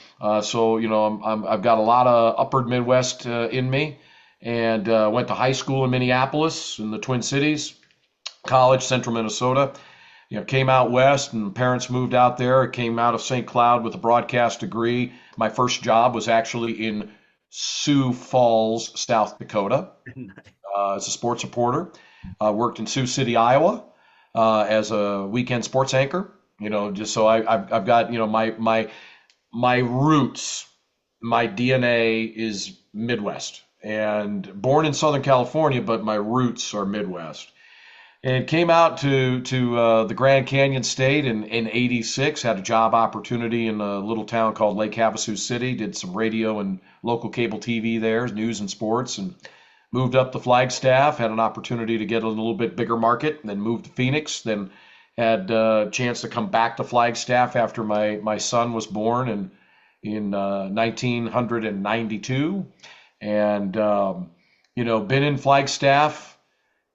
So I've got a lot of upper Midwest in me. And went to high school in Minneapolis in the Twin Cities, college, central Minnesota. Came out west, and parents moved out there. Came out of St. Cloud with a broadcast degree. My first job was actually in Sioux Falls, South Dakota, as a sports reporter. Worked in Sioux City, Iowa, as a weekend sports anchor. Just so I've got my roots, my DNA is Midwest. And born in Southern California, but my roots are Midwest. And came out to the Grand Canyon State in '86. Had a job opportunity in a little town called Lake Havasu City. Did some radio and local cable TV there, news and sports, and moved up to Flagstaff. Had an opportunity to get a little bit bigger market, and then moved to Phoenix. Then had a chance to come back to Flagstaff after my son was born in 1992. And been in Flagstaff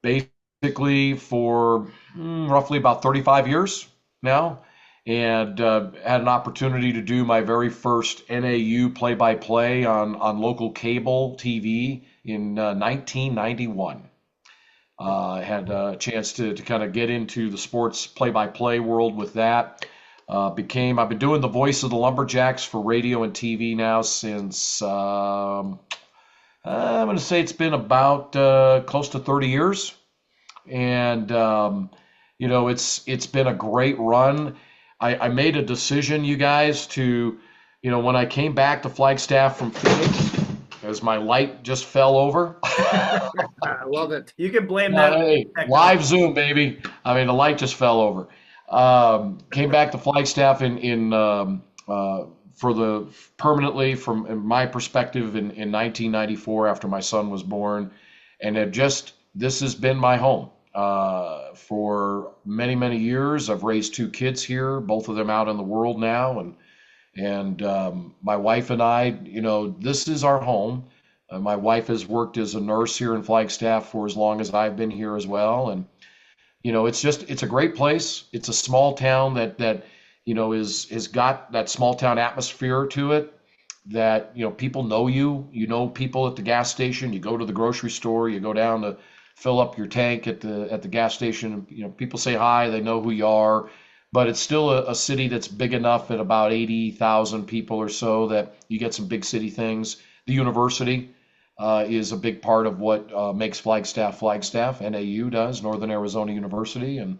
basically for roughly about 35 years now, and had an opportunity to do my very first NAU play-by-play on local cable TV in 1991. I had a chance to kind of get into the sports play-by-play world with that. I've been doing the voice of the Lumberjacks for radio and TV now since, I'm going to say it's been about close to 30 years. And, it's been a great run. I made a decision, you guys, to, when I came back to Flagstaff from Phoenix, as my light just fell over. I love it. You can blame that. Hey, live Zoom, baby. I mean, the light just fell over. Came back to Flagstaff for the permanently from in my perspective in 1994 after my son was born, and this has been my home for many, many years. I've raised two kids here, both of them out in the world now, and my wife and I, this is our home. My wife has worked as a nurse here in Flagstaff for as long as I've been here as well. And, it's a great place. It's a small town that is got that small town atmosphere to it that, people know you, people at the gas station, you go to the grocery store, you go down to fill up your tank at the gas station, people say hi, they know who you are, but it's still a city that's big enough at about 80,000 people or so that you get some big city things. The university is a big part of what makes Flagstaff. NAU does, Northern Arizona University, and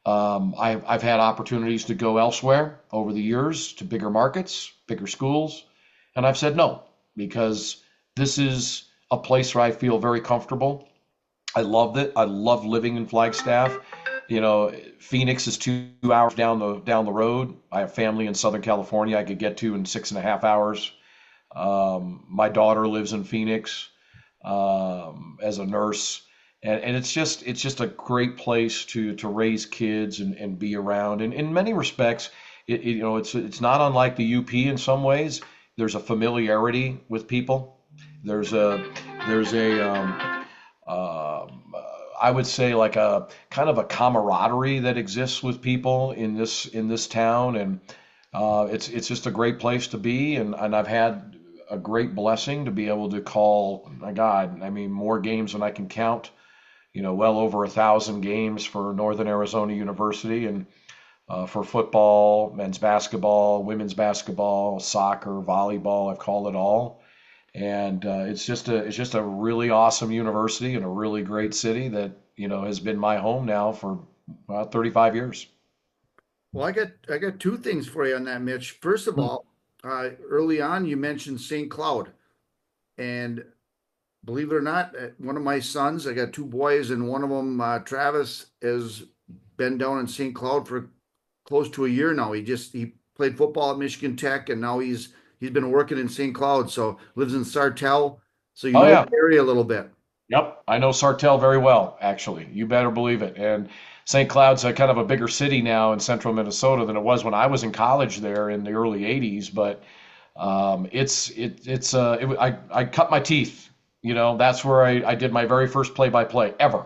I've had opportunities to go elsewhere over the years to bigger markets, bigger schools, and I've said no because this is a place where I feel very comfortable. I loved it. I love living in Flagstaff. Phoenix is 2 hours down the road. I have family in Southern California I could get to in 6.5 hours. My daughter lives in Phoenix as a nurse, and it's just a great place to raise kids and be around. And in many respects, it's not unlike the UP in some ways. There's a familiarity with people. There's a I would say like a kind of a camaraderie that exists with people in this town, and it's just a great place to be. And I've had a great blessing to be able to call, my God, I mean, more games than I can count. Well over 1,000 games for Northern Arizona University, and for football, men's basketball, women's basketball, soccer, volleyball. I've called it all. And it's just a really awesome university and a really great city that has been my home now for about 35 years. Well, I got two things for you on that, Mitch. First of all, early on you mentioned St. Cloud, and believe it or not, one of my sons, I got two boys, and one of them, Travis, has been down in St. Cloud for close to a year now. He played football at Michigan Tech, and now he's been working in St. Cloud, so lives in Sartell. So you know Yeah. the area a little bit. Yep, I know Sartell very well, actually. You better believe it. And St. Cloud's a kind of a bigger city now in central Minnesota than it was when I was in college there in the early '80s. But I cut my teeth. That's where I did my very first play-by-play ever.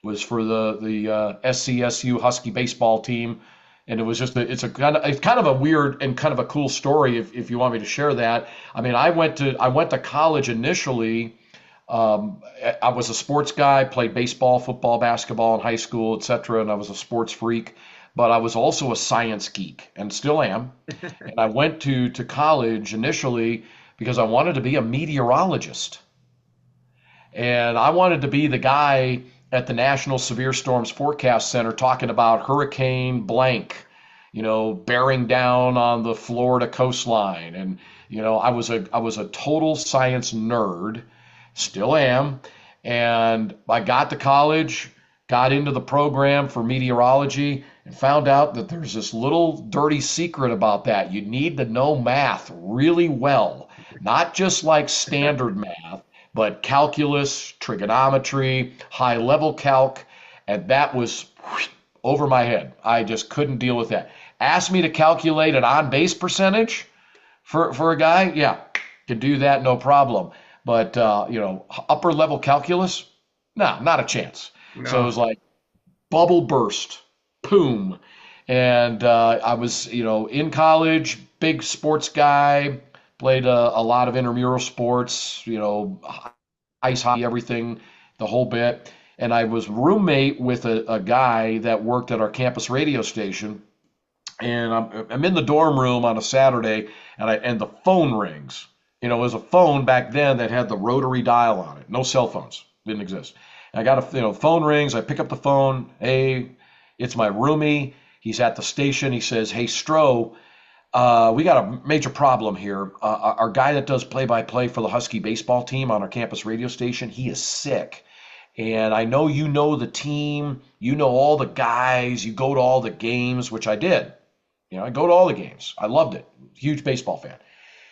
Was for the SCSU Husky baseball team. And it was just it's kind of a weird and kind of a cool story if you want me to share that. I mean, I went to college initially. I was a sports guy, played baseball, football, basketball in high school, etc., and I was a sports freak. But I was also a science geek and still am. And I went to college initially because I wanted to be a meteorologist. And I wanted to be the guy at the National Severe Storms Forecast Center talking about Hurricane blank, bearing down on the Florida coastline. And, I was a total science nerd, still am. And I got to college, got into the program for meteorology, and found out that there's this little dirty secret about that. You need to know math really well, not just like standard math, but calculus, trigonometry, high level calc, and that was over my head. I just couldn't deal with that. Asked me to calculate an on-base percentage for a guy, yeah, could do that, no problem. But upper level calculus, no, not a chance. No. So it was like bubble burst, boom. And I was, in college, big sports guy, played a lot of intramural sports, ice hockey, everything, the whole bit. And I was roommate with a guy that worked at our campus radio station. And I'm in the dorm room on a Saturday, and the phone rings. You know, it was a phone back then that had the rotary dial on it. No cell phones didn't exist. And I got phone rings. I pick up the phone. Hey, it's my roomie. He's at the station. He says, "Hey, Stroh, we got a major problem here. Our guy that does play-by-play for the Husky baseball team on our campus radio station, he is sick. And I know you know the team, you know all the guys, you go to all the games," which I did. You know, I go to all the games. I loved it. Huge baseball fan.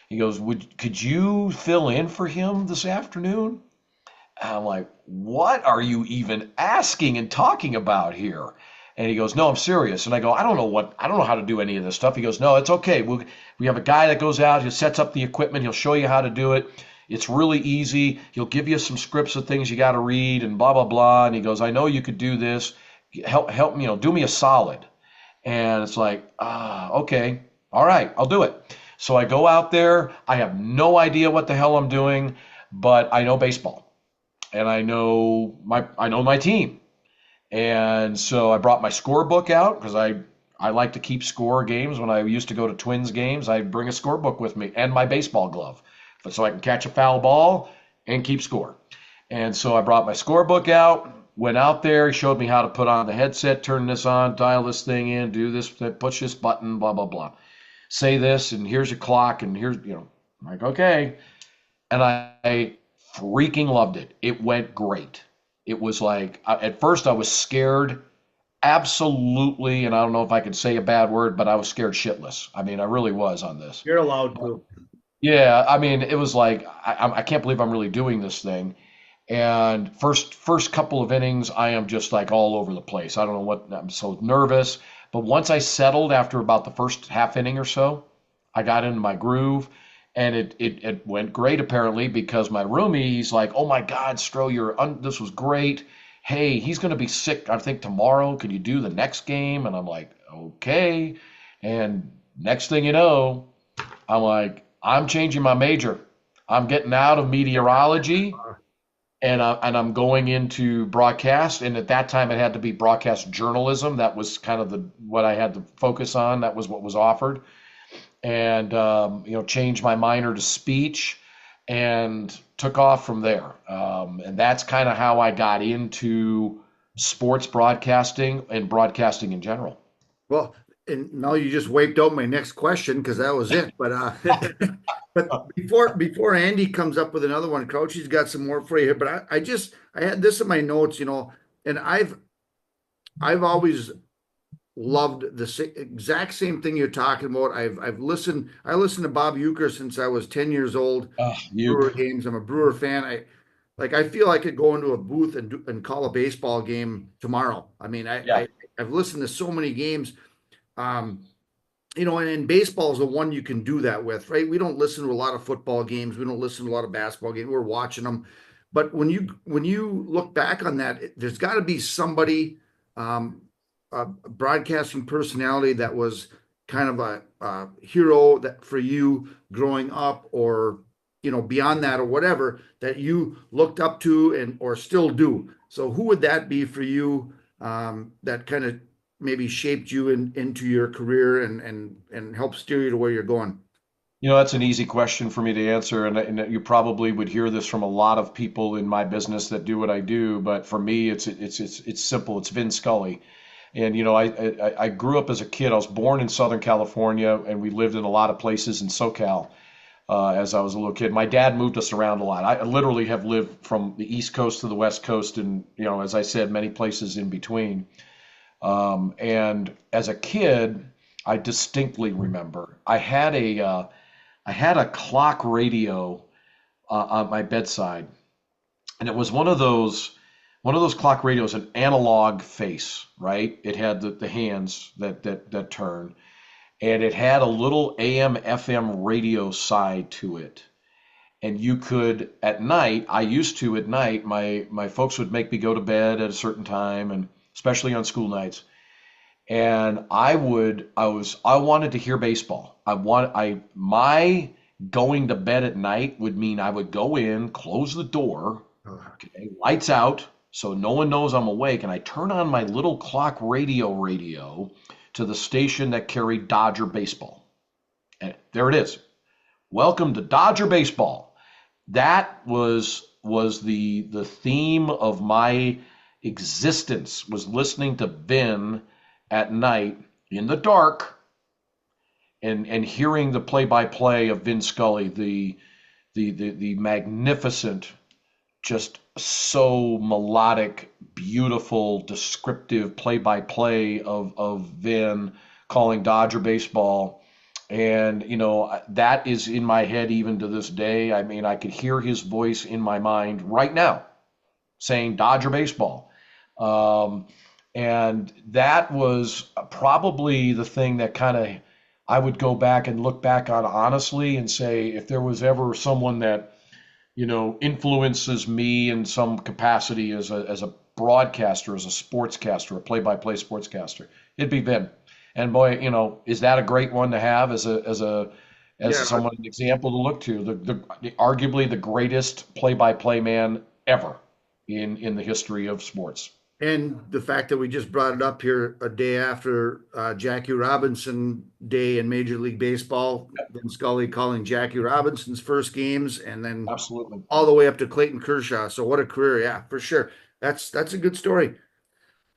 He goes, could you fill in for him this afternoon? And I'm like, what are you even asking and talking about here? And he goes, no, I'm serious. And I go, I don't know how to do any of this stuff. He goes, no, it's okay. We have a guy that goes out, he sets up the equipment, he'll show you how to do it. It's really easy. He'll give you some scripts of things you got to read and blah, blah, blah. And he goes, I know you could do this. Help me, do me a solid. And it's like, okay, all right, I'll do it. So I go out there. I have no idea what the hell I'm doing, but I know baseball, and I know my team. And so I brought my scorebook out because I like to keep score games. When I used to go to Twins games, I'd bring a scorebook with me and my baseball glove, so I can catch a foul ball and keep score. And so I brought my scorebook out. Went out there, he showed me how to put on the headset, turn this on, dial this thing in, do this, push this button, blah, blah, blah. Say this, and here's your clock, and here's, I'm like, okay. And I freaking loved it. It went great. It was like, at first I was scared, absolutely, and I don't know if I can say a bad word, but I was scared shitless. I mean, I really was on this. You're allowed to. Yeah, I mean, it was like, I can't believe I'm really doing this thing. And first couple of innings, I am just like all over the place. I don't know what, I'm so nervous. But once I settled after about the first half inning or so, I got into my groove, and it went great apparently because my roomie, he's like, "Oh my God, Stro, this was great. Hey, he's going to be sick, I think tomorrow. Could you do the next game?" And I'm like, "Okay." And next thing you know, I'm like, I'm changing my major. I'm getting out of meteorology, and I'm going into broadcast. And at that time, it had to be broadcast journalism. That was kind of what I had to focus on. That was what was offered. And changed my minor to speech, and took off from there. And that's kind of how I got into sports broadcasting and broadcasting in general. Well, and now you just wiped out my next question because that was it. But but before Andy comes up with another one, Crouchy's got some more for you here. But I had this in my notes, and I've always loved the exact same thing you're talking about. I listened to Bob Uecker since I was 10 years old. Brewer games. I'm a Brewer fan. I feel I could go into a booth and call a baseball game tomorrow. I mean, I've listened to so many games. And baseball is the one you can do that with, right? We don't listen to a lot of football games. We don't listen to a lot of basketball games. We're watching them. But when you look back on that, there's got to be somebody, a broadcasting personality that was kind of a hero that for you growing up, or beyond that, or whatever, that you looked up to or still do. So who would that be for you, that kind of maybe shaped you into your career and helped steer you to where you're going? That's an easy question for me to answer, and you probably would hear this from a lot of people in my business that do what I do. But for me, it's simple. It's Vin Scully. And I grew up as a kid. I was born in Southern California, and we lived in a lot of places in SoCal as I was a little kid. My dad moved us around a lot. I literally have lived from the East Coast to the West Coast, and as I said, many places in between. And as a kid, I distinctly remember I had a clock radio on my bedside, and it was one of those clock radios, an analog face, right? It had the hands that turn, and it had a little AM FM radio side to it. And you could at night, my folks would make me go to bed at a certain time, and especially on school nights. And I wanted to hear baseball. My going to bed at night would mean I would go in, close the door, Okay, lights out, so no one knows I'm awake, and I turn on my little clock radio to the station that carried Dodger baseball. And there it is. Welcome to Dodger baseball. That was the theme of my existence, was listening to Vin at night in the dark and hearing the play-by-play of Vin Scully, the magnificent, just so melodic, beautiful, descriptive play-by-play of Vin calling Dodger baseball. And, that is in my head even to this day. I mean, I could hear his voice in my mind right now saying Dodger baseball. And that was probably the thing that kind of I would go back and look back on honestly and say, if there was ever someone that, influences me in some capacity as a broadcaster, as a sportscaster, a play-by-play sportscaster, it'd be Vin. And boy, is that a great one to have as Yeah, someone, an example to look to, arguably the greatest play-by-play man ever in the history of sports. and the fact that we just brought it up here a day after Jackie Robinson Day in Major League Baseball, Vin Scully calling Jackie Robinson's first games, and then Absolutely. all the way up to Clayton Kershaw. So what a career, yeah, for sure. That's a good story.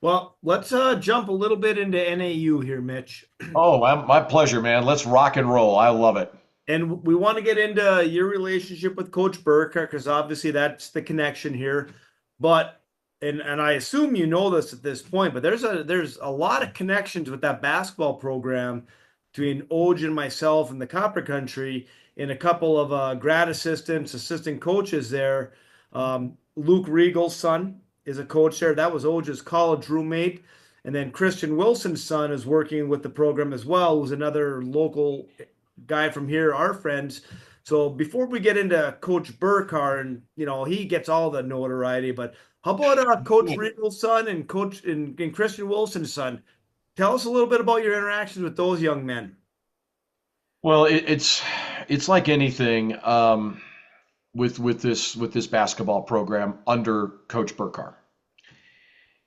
Well, let's jump a little bit into NAU here, Mitch. Oh, my pleasure, man. Let's rock and roll. I love it. And we want to get into your relationship with Coach Burkhardt, because obviously that's the connection here. But and I assume you know this at this point, but there's a lot of connections with that basketball program between Oj and myself and the Copper Country, and a couple of grad assistants, assistant coaches there. Luke Regal's son is a coach there. That was Oj's college roommate. And then Christian Wilson's son is working with the program as well, who's another local guy from here, our friends. So before we get into Coach Burkhardt, and he gets all the notoriety, but how about Coach Regal's son and and Christian Wilson's son? Tell us a little bit about your interactions with those young men. Well, it's like anything with this basketball program under Coach Burkhardt.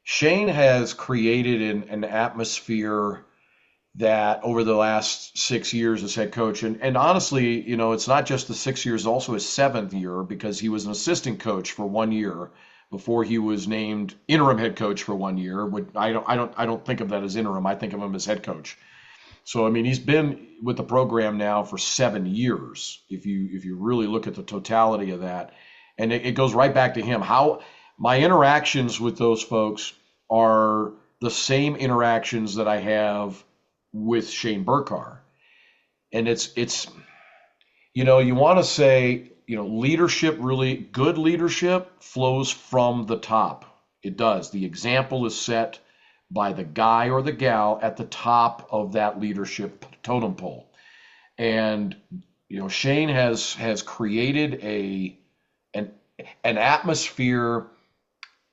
Shane has created an atmosphere that over the last 6 years as head coach, and honestly, it's not just the 6 years, also his 7th year, because he was an assistant coach for 1 year before he was named interim head coach for 1 year. I don't think of that as interim. I think of him as head coach. So I mean, he's been with the program now for 7 years. If you really look at the totality of that, and it goes right back to him. How my interactions with those folks are the same interactions that I have with Shane Burkhardt. And it's you want to say, leadership, really good leadership flows from the top. It does. The example is set by the guy or the gal at the top of that leadership totem pole. And Shane has created an atmosphere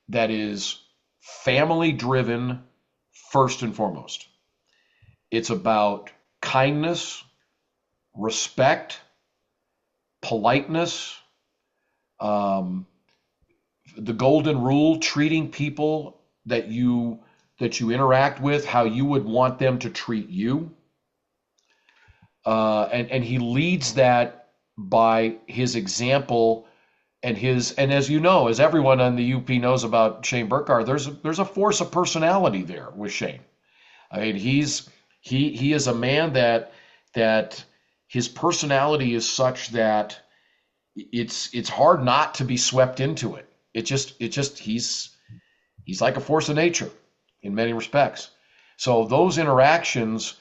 that is family driven first and foremost. It's about kindness, respect, politeness, the golden rule, treating people that you interact with how you would want them to treat you. And he leads that by his example and as you know, as everyone on the UP knows about Shane Burkhardt, there's a force of personality there with Shane. I mean, he is a man that his personality is such that it's hard not to be swept into it. He's like a force of nature in many respects. So those interactions,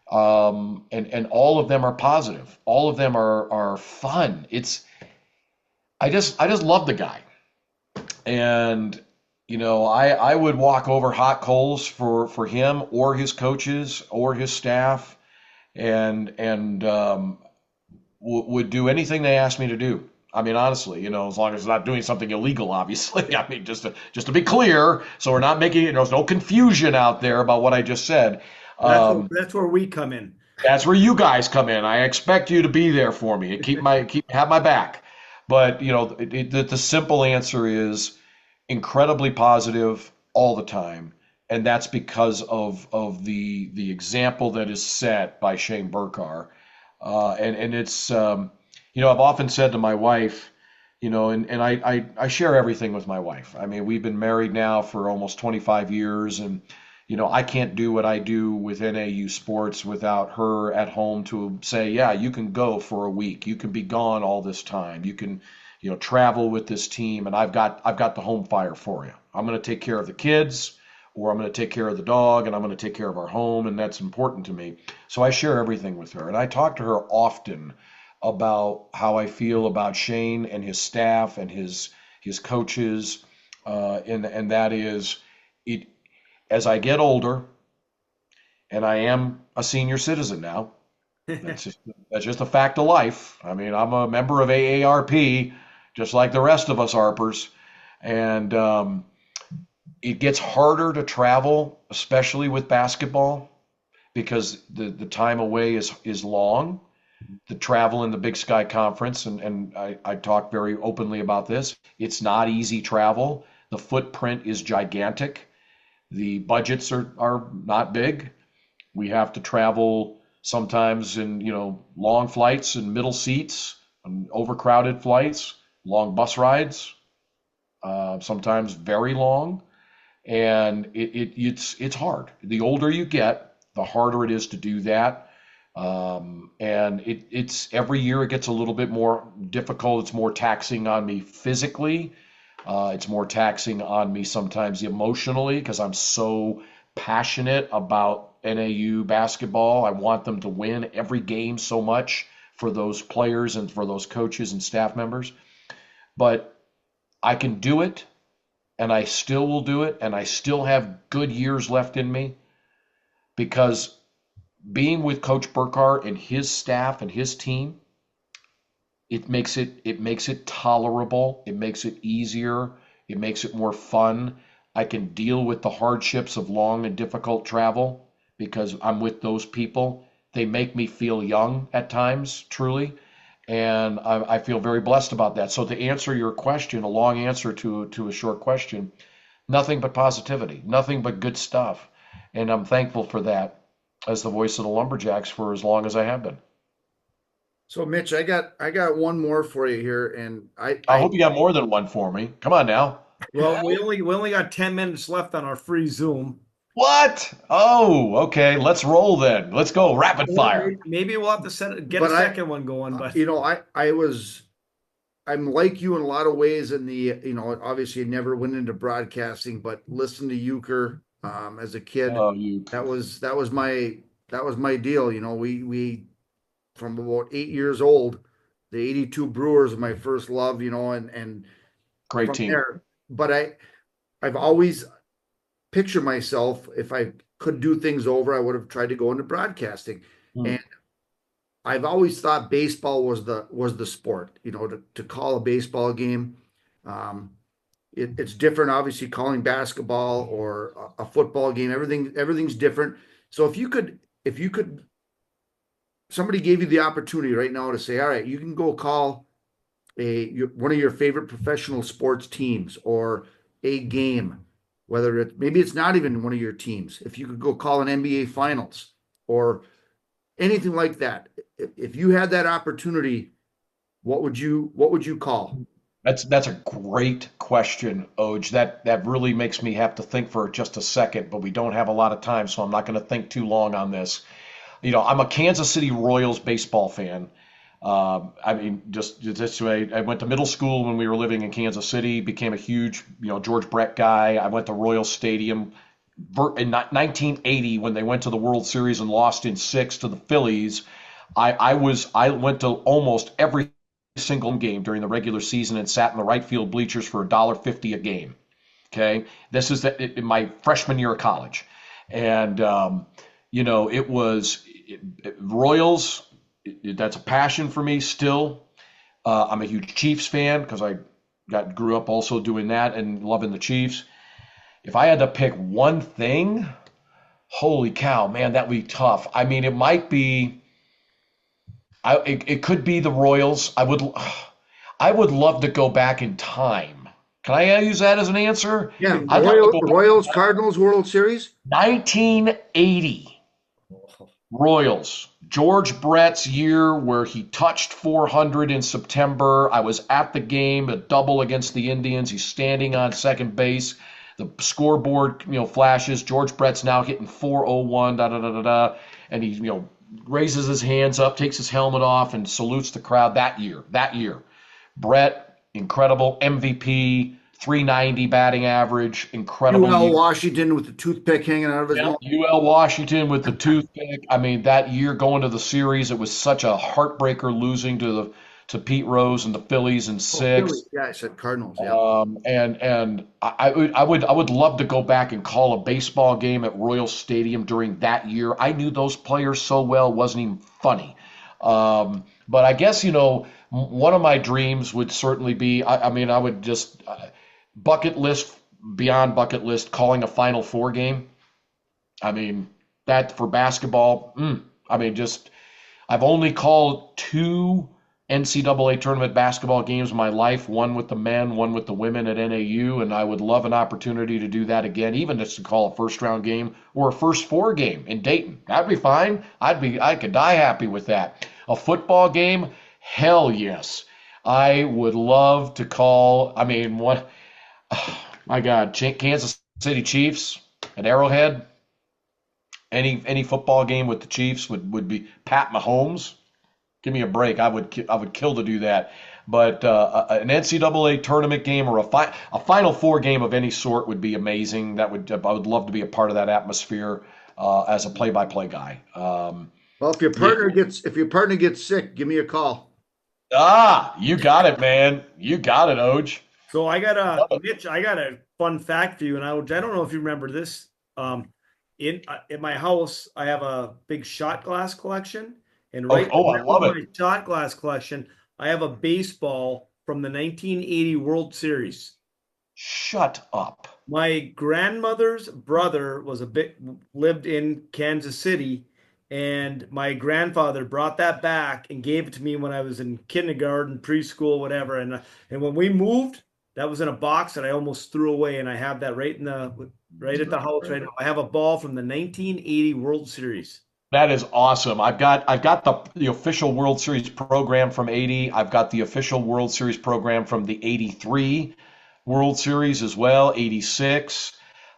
and all of them are positive. All of them are fun. I just love the guy. And I would walk over hot coals for him or his coaches or his staff, and would do anything they asked me to do. I mean, honestly, as long as it's not doing something illegal, obviously. I mean, just to be clear, so we're not making there's no confusion out there about what I just said. That's where we come in. That's where you guys come in. I expect you to be there for me and have my back. But the simple answer is incredibly positive all the time, and that's because of the example that is set by Shane Burkar, and it's I've often said to my wife, and I share everything with my wife. I mean, we've been married now for almost 25 years, and I can't do what I do with NAU sports without her at home to say, yeah, you can go for a week, you can be gone all this time, you can travel with this team, and I've got the home fire for you. I'm going to take care of the kids, or I'm going to take care of the dog, and I'm going to take care of our home, and that's important to me. So I share everything with her, and I talk to her often about how I feel about Shane and his staff and his coaches, and that is it. As I get older, and I am a senior citizen now, that's just a fact of life. I mean, I'm a member of AARP, just like the rest of us ARPers, and it gets harder to travel, especially with basketball, because the time away is long. The travel in the Big Sky Conference, and I talk very openly about this. It's not easy travel. The footprint is gigantic. The budgets are not big. We have to travel sometimes in long flights and middle seats and overcrowded flights, long bus rides, sometimes very long, and it's hard. The older you get, the harder it is to do that. And it's every year it gets a little bit more difficult. It's more taxing on me physically. It's more taxing on me sometimes emotionally because I'm so passionate about NAU basketball. I want them to win every game so much for those players and for those coaches and staff members. But I can do it, and I still will do it, and I still have good years left in me because being with Coach Burkhardt and his staff and his team, it makes it tolerable. It makes it easier. It makes it more fun. I can deal with the hardships of long and difficult travel because I'm with those people. They make me feel young at times, truly, and I feel very blessed about that. So to answer your question, a long answer to a short question, nothing but positivity, nothing but good stuff, and I'm thankful for that as the voice of the Lumberjacks for as long as I have been. So Mitch, I got one more for you here, and I hope you got more than one for me. Come on now. Well, we only got 10 minutes left on our free Zoom. What? Oh, okay. Let's roll then. Let's go. Rapid fire. Maybe we'll have to get But a I- second one going, but I'm like you in a lot of ways in the, obviously never went into broadcasting, but listened to Euchre as a kid. Oh, you That was my deal. We from about 8 years old, the '82 Brewers are my first love, and great from team. there. But I've always pictured myself, if I could do things over, I would have tried to go into broadcasting. Hmm. And I've always thought baseball was the sport, to call a baseball game. It's different, obviously, calling basketball or a football game. Everything's different. So if you could, somebody gave you the opportunity right now to say, all right, you can go call one of your favorite professional sports teams or a game, whether maybe it's not even one of your teams. If you could go call an NBA Finals or anything like that, if you had that opportunity, what would you call? That's a great question, Oj. That really makes me have to think for just a second, but we don't have a lot of time, so I'm not going to think too long on this. I'm a Kansas City Royals baseball fan. I mean, just this way, I went to middle school when we were living in Kansas City, became a huge, George Brett guy. I went to Royal Stadium in 1980 when they went to the World Series and lost in 6 to the Phillies. I went to almost every single game during the regular season and sat in the right field bleachers for $1.50 a game. Okay, this is in my freshman year of college, and it was Royals. That's a passion for me still. I'm a huge Chiefs fan because I grew up also doing that and loving the Chiefs. If I had to pick one thing, holy cow, man, that would be tough. I mean, it might be. It could be the Royals. I would love to go back in time. Can I use that as an answer? Yeah, I'd love to go back Royals Cardinals World Series. 1980 Royals. George Brett's year where he touched 400 in September. I was at the game, a double against the Indians. He's standing on second base. The scoreboard, flashes. George Brett's now hitting 401, da da da da da, and he, raises his hands up, takes his helmet off, and salutes the crowd that year. That year, Brett, incredible MVP, 390 batting average, incredible UL year. Washington with the toothpick hanging out of his Yeah, mouth. UL Washington with the toothpick. I mean, that year going to the series, it was such a heartbreaker losing to Pete Rose and the Phillies in Oh, Philly. six. Yeah, I said Cardinals. Yeah. And I would love to go back and call a baseball game at Royal Stadium during that year. I knew those players so well, it wasn't even funny. But I guess one of my dreams would certainly be. I mean, I would just bucket list beyond bucket list calling a Final Four game. I mean, that for basketball. I mean, just I've only called two NCAA tournament basketball games in my life, one with the men, one with the women at NAU, and I would love an opportunity to do that again, even just to call a first round game or a first four game in Dayton. That'd be fine. I could die happy with that. A football game? Hell yes. I would love to call, I mean, what my God, Kansas City Chiefs at Arrowhead. Any football game with the Chiefs would be Pat Mahomes. Give me a break. I would kill to do that. But an NCAA tournament game or a Final Four game of any sort would be amazing. I would love to be a part of that atmosphere as a play-by-play guy. Well, if your partner gets sick, give me a call. You got it, man. You got it, Oj. So Mitch, I got a fun fact for you, and I don't know if you remember this. In my house, I have a big shot glass collection, and right I love in it. my shot glass collection, I have a baseball from the 1980 World Series. Shut up. My grandmother's brother lived in Kansas City, and my grandfather brought that back and gave it to me when I was in kindergarten, preschool, whatever. And when we moved, that was in a box that I almost threw away, and I have that right at the house right now. I have a ball from the 1980 World Series. That is awesome. I've got the official World Series program from 80. I've got the official World Series program from the 83 World Series as well, 86.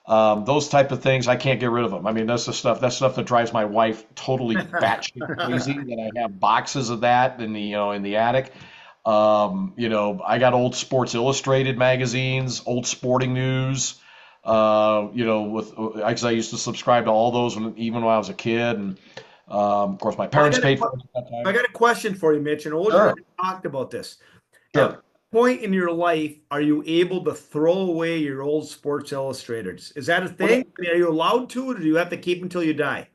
Those type of things, I can't get rid of them. I mean, that's stuff that drives my wife totally batshit crazy. That I have boxes of that in the attic. I got old Sports Illustrated magazines, old Sporting News. Because I used to subscribe to all those even when I was a kid, and of course my parents paid for it at that I time. got a question for you, Mitch, and Old Sure, talked about this. At sure. what point in your life are you able to throw away your old Sports Illustrators? Is that a thing? Are you allowed to, or do you have to keep until you die?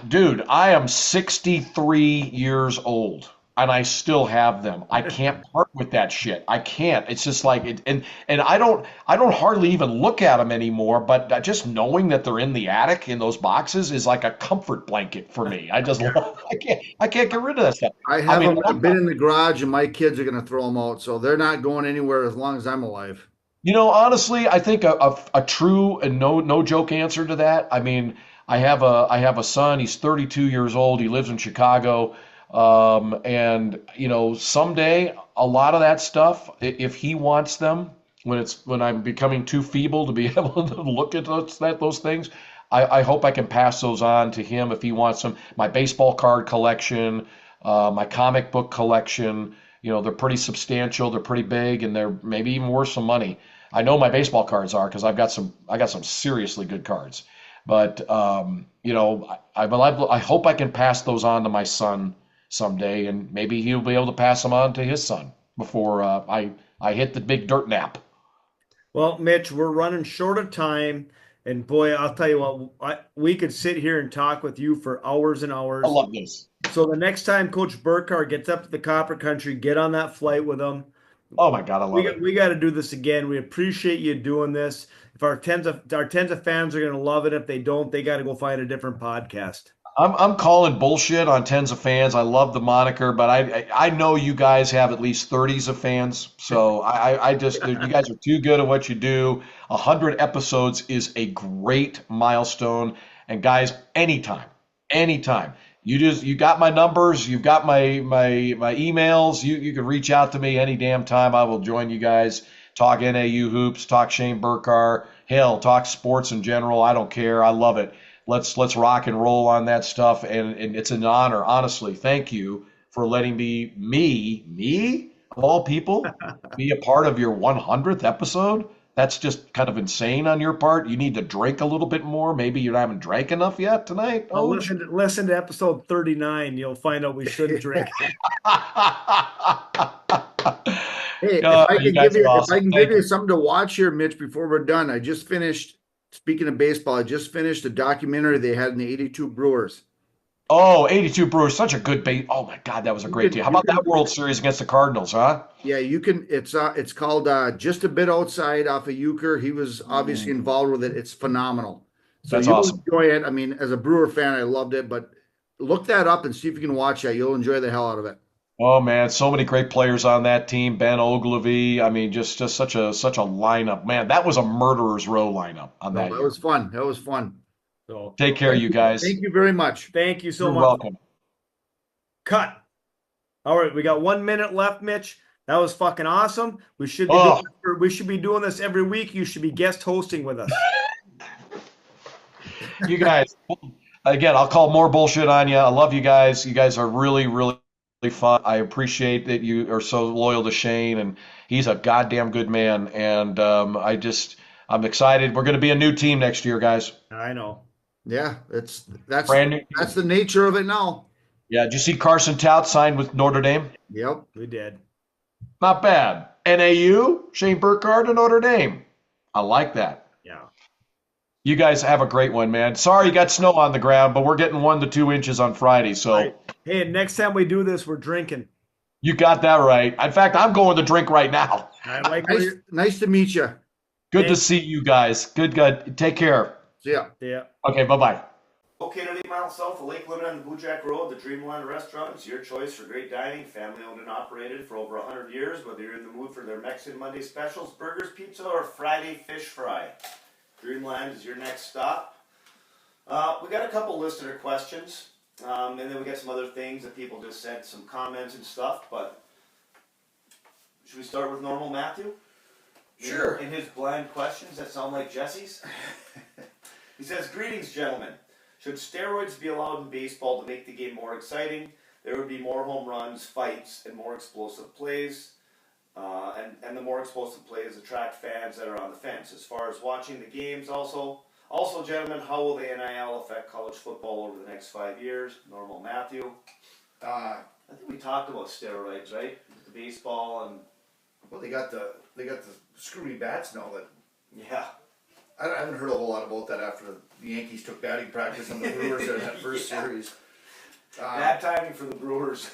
Dude, I am 63 years old and I still have them. I can't part with that shit. I can't. It's just like it, and I don't hardly even look at them anymore, but just knowing that they're in the attic in those boxes is like a comfort blanket for me. I can't get rid of that stuff. I I have mean, them a bit in the garage, and my kids are going to throw them out, so they're not going anywhere as long as I'm alive. honestly, I think a true and no joke answer to that. I mean, I have a son. He's 32 years old. He lives in Chicago, and someday a lot of that stuff, if he wants them, when I'm becoming too feeble to be able to look at those things, I hope I can pass those on to him if he wants them. My baseball card collection, my comic book collection. They're pretty substantial. They're pretty big, and they're maybe even worth some money. I know my baseball cards are because I got some seriously good cards. But I hope I can pass those on to my son someday, and maybe he'll be able to pass them on to his son before I hit the big dirt nap. Well, Mitch, we're running short of time, and boy, I'll tell you what, we could sit here and talk with you for hours and I hours. love this. So the next time Coach Burkhardt gets up to the Copper Country, get on that flight with him. Oh my God, I love it. We got to do this again. We appreciate you doing this. If our tens of fans are going to love it, if they don't, they got to go find a different podcast. I'm calling bullshit on tens of fans. I love the moniker, but I know you guys have at least 30s of fans. So I just you guys are too good at what you do. 100 episodes is a great milestone. And guys, anytime. You got my numbers, you've got my emails. You can reach out to me any damn time. I will join you guys. Talk NAU hoops, talk Shane Burkar, hell, talk sports in general. I don't care. I love it. Let's rock and roll on that stuff, and it's an honor, honestly. Thank you for letting me of all people be a part of your 100th episode. That's just kind of insane on your part. You need to drink a little bit more. Maybe you haven't drank enough yet tonight, Oj. Listen to episode 39. You'll find out we shouldn't drink. Hey, You guys are if I awesome. can give Thank you you. something to watch here, Mitch, before we're done, I just finished, speaking of baseball, I just finished a documentary they had in the 82 Brewers. Oh, 82 Brewers, such a good base. Oh my God, that was a You great can, team. How you about can, that World Series against the Cardinals, huh? yeah, you can, it's called, Just a Bit Outside off of Euchre. He was obviously Mm, involved with it. It's phenomenal. So that's you'll awesome. enjoy it. I mean, as a Brewer fan, I loved it, but look that up and see if you can watch that. You'll enjoy the hell out of it. Oh man, so many great players on that team. Ben Ogilvy. I mean, just such a lineup. Man, that was a murderer's row lineup on No, that that year. was fun. That was fun. So Take care, you guys. Thank you very much. thank you so You're much. welcome. Cut. All right, we got 1 minute left, Mitch. That was fucking awesome. Oh, We should be doing this every week. You should be guest hosting with us. you guys. Again, I'll call more bullshit on you. I love you guys. You guys are really fun. I appreciate that you are so loyal to Shane, and he's a goddamn good man. And I'm excited. We're going to be a new team next year, guys. I know. Yeah, Brand new that's team. the nature of it now. Yeah, did you see Carson Tout signed with Notre Dame? Yep. We did. Not bad. NAU, Shane Burkhardt to Notre Dame. I like that. Yeah. You guys have a great one, man. Sorry you got snow on the ground, but we're getting 1 to 2 inches on Friday, All right. so Hey, next time we do this, we're drinking. you got that right. In fact, I'm going to drink right now. I like where you're. Nice to meet you. Good to Thanks. see you guys. Good. Take care. See ya. Yeah. Okay, bye-bye. Located 8 miles south of Lake Limit on the Bojack Road, the Dreamland Restaurant is your choice for great dining. Family owned and operated for over 100 years. Whether you're in the mood for their Mexican Monday specials, burgers, pizza, or Friday fish fry, Dreamland is your next stop. We got a couple listener questions, and then we got some other things that people just sent some comments and stuff. But should we start with normal Matthew? Sure. In his bland questions that sound like Jesse's. He says, "Greetings, gentlemen. Should steroids be allowed in baseball to make the game more exciting? There would be more home runs, fights, and more explosive plays. And the more explosive plays attract fans that are on the fence. As far as watching the games, also, gentlemen, how will the NIL affect college football over the next 5 years?" Normal Matthew. Uh, I think we talked about steroids, right? The baseball and well, they got the screwy bats now. That yeah. I haven't heard a whole lot about that after the Yankees took batting practice on the Brewers in that first Yeah. series. Bad timing for the Brewers.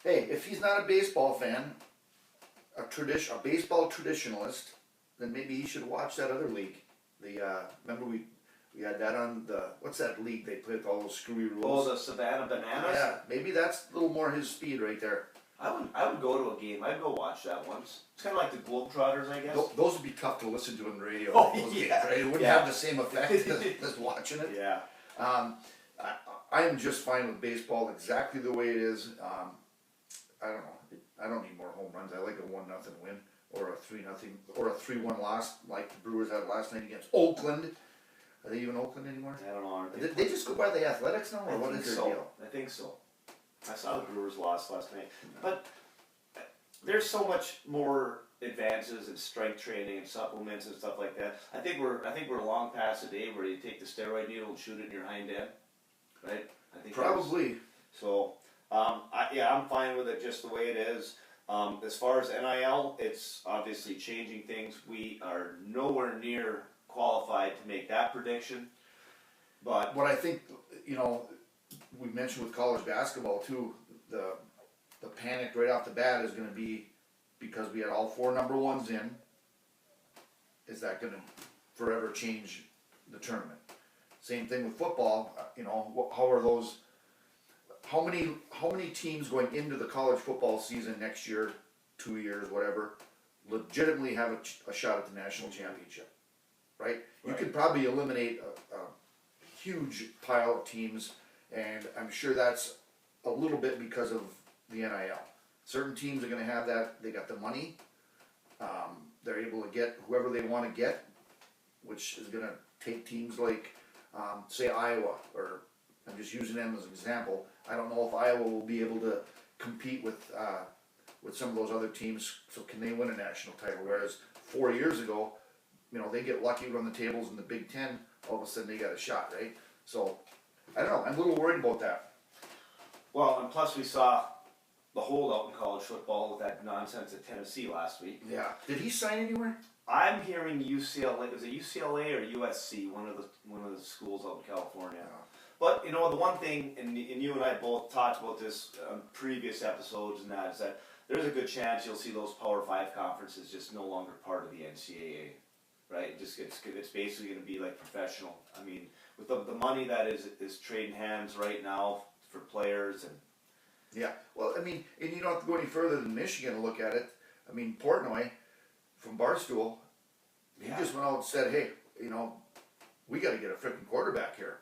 Hey, if he's not a baseball fan, a baseball traditionalist, then maybe he should watch that other league. Remember we had that on what's that league they play with all those screwy rules? Oh, the Savannah Bananas? Yeah, maybe that's a little more his speed right there. I would go to a game. I'd go watch that once. It's kind of like the Globetrotters, I guess. Those would be tough to listen to on the radio. Oh, those yeah. games, right? It wouldn't Yeah. have the same effect as watching it. Yeah. I am just fine with baseball exactly the way it is. I don't know. I don't need more home runs. I like a 1-0 win or a 3-0 or a 3-1 loss like the Brewers had last night against Oakland. Are they even Oakland anymore? I don't know. Aren't They just go by the Athletics now, or what is their deal? I think so. I saw the Brewers lost last night. But there's so much more advances in strength training and supplements and stuff like that. I think we're long past the day where you take the steroid needle and shoot it in your hind end, right? I think Probably. so. I'm fine with it just the way it is. As far as NIL, it's obviously changing things. We are nowhere near qualified to make that prediction. But What I think, we mentioned with college basketball too, the panic right off the bat is going to be because we had all 4 number ones in. Is that going to forever change the tournament? Same thing with football. How are those? How many teams going into the college football season next year, 2 years, whatever, legitimately have a shot at the national championship, right? You could probably eliminate a huge pile of teams, and I'm sure that's a little bit because of the NIL. Certain teams are going to have that. They got the money. They're able to get whoever they want to get, which is going to take teams like, say, Iowa, or I'm just using them as an example. I don't know if Iowa will be able to compete with some of those other teams. So can they win a national title? Whereas 4 years ago, they get lucky on the tables in the Big Ten. All of a sudden, they got a shot, right? So I don't know. I'm a little worried about that. Well, and plus we saw the holdout in college football with that nonsense at Tennessee last week. Yeah. Did he sign anywhere? I'm hearing UCLA. Was it UCLA or USC? One of the schools out in California. Yeah. But the one thing, and you and I both talked about this on previous episodes, and that is that there's a good chance you'll see those Power 5 conferences just no longer part of the NCAA, right? It's basically going to be like professional. I mean, with the money that is trading hands right now for players and. Yeah. Well, I mean, and you don't have to go any further than Michigan to look at it. I mean, Portnoy from Barstool, he just went out and said, hey, we got to get a freaking quarterback here.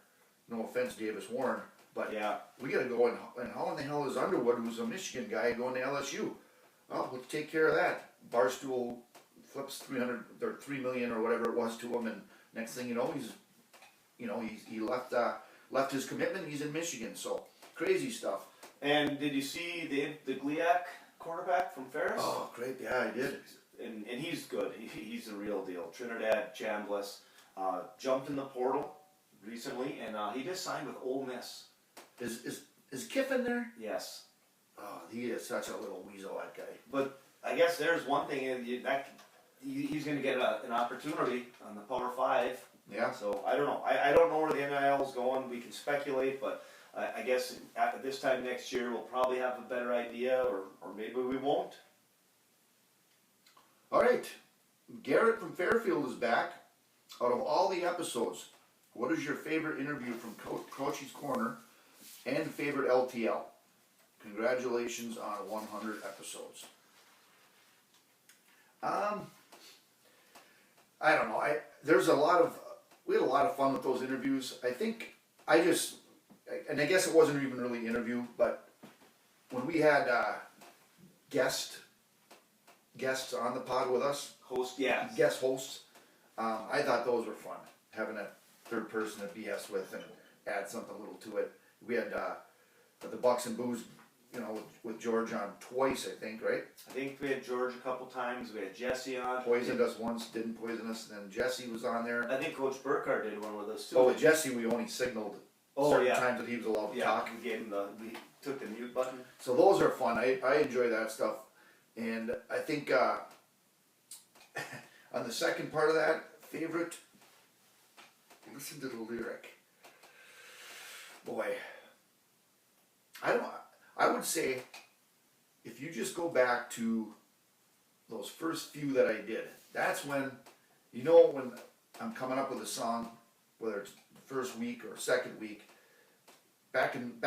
No offense, Davis Warren, but we got to go and how in the hell is Underwood, who's a Michigan guy, going to LSU? Well, we'll take care of that. Barstool flips $3 million or whatever it was to him, and next thing you know, he left his commitment. He's in Michigan, so crazy stuff. And did you see the Gliac quarterback from Ferris? Oh, great! Yeah, I did. And he's good. He's the real deal. Trinidad Chambliss jumped in the portal recently, and he just signed with Ole Miss. Is Kiffin there? Yes. Oh, he is such a little weasel, that guy. But I guess there's one thing he's going to get an opportunity on the Power 5. Yeah. So I don't know. I don't know where the NIL is going. We can speculate, but I guess at this time next year we'll probably have a better idea, or maybe we won't. All right. Garrett from Fairfield is back. Out of all the episodes, what is your favorite interview from Crouchy's Corner and favorite LTL? Congratulations on 100 episodes. I don't know. We had a lot of fun with those interviews. And I guess it wasn't even really an interview, but when we had guests on the pod with us, guest hosts, I thought those were fun, having a third person to BS with and add something a little to it. We had the Bucks and Booze, with George on twice, I think, right? I think we had George a couple times. We had Jesse on. Poisoned us once, didn't poison us. Then Jesse was on there. I think Coach Burkhardt did one with us too. Oh, with Jesse, we only signaled certain times that he was allowed to talk. We took the mute button. So those are fun. I enjoy that stuff. And I think on the second part of that, favorite, listen to the lyric. Boy, I would say if you just go back to those first few that I did, that's when I'm coming up with a song, whether it's the first week or second week, back in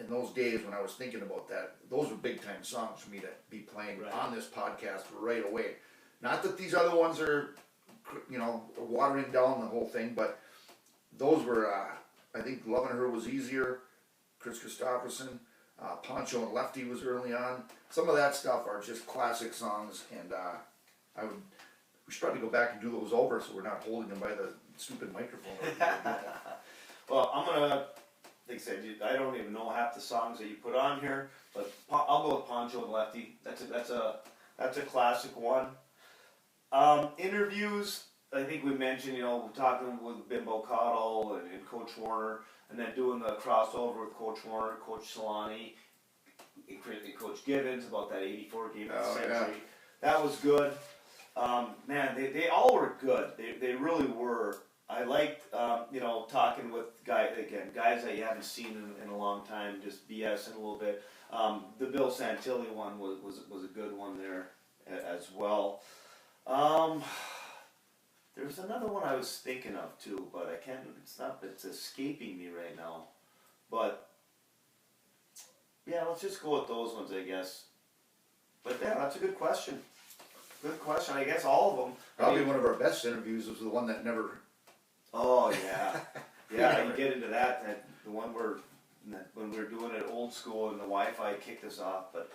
those days when I was thinking about that, those were big time songs for me to be playing on this podcast right away. Not that these other ones are, watering down the whole thing, but those were, I think Loving Her was easier. Chris Christopherson, Poncho and Lefty was early on. Some of that stuff are just classic songs, and we should probably go back and do those over so we're not holding them by the stupid microphone. Well, I'm gonna, like I said, I don't even know half the songs that you put on here, but I'll go with Poncho and Lefty. That's a classic one. Interviews, I think we mentioned, we're talking with Bimbo Cottle and Coach Warner, and then doing the crossover with Coach Warner, Coach Solani, and Coach Gibbons about that 84 game of the century. Yeah. That was good. Man, they all were good. They really were. I liked, talking with guys that you haven't seen in a long time, just BSing a little bit. The Bill Santilli one was a good one there as well. There's another one I was thinking of too, but I can't. It's escaping me right now. But yeah, let's just go with those ones, I guess. But yeah, that's a good question. Good question. I guess all of them. Probably one of our best interviews was the one that never. Oh yeah, yeah. You get into that the one where when we were doing it old school and the Wi-Fi kicked us off. But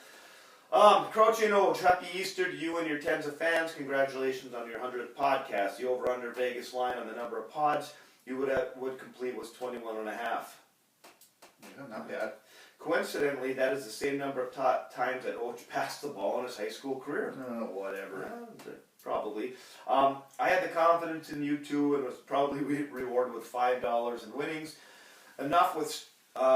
Crouchy and Oge, happy Easter to you and your tens of fans. Congratulations on your 100th podcast. The over/under Vegas line on the number of pods you would complete was 21 and a half. Yeah, not bad. Coincidentally, that is the same number of times that Oge passed the ball in his high school career. Whatever. Probably. I had the confidence in you two and was probably rewarded with $5 in winnings. Enough with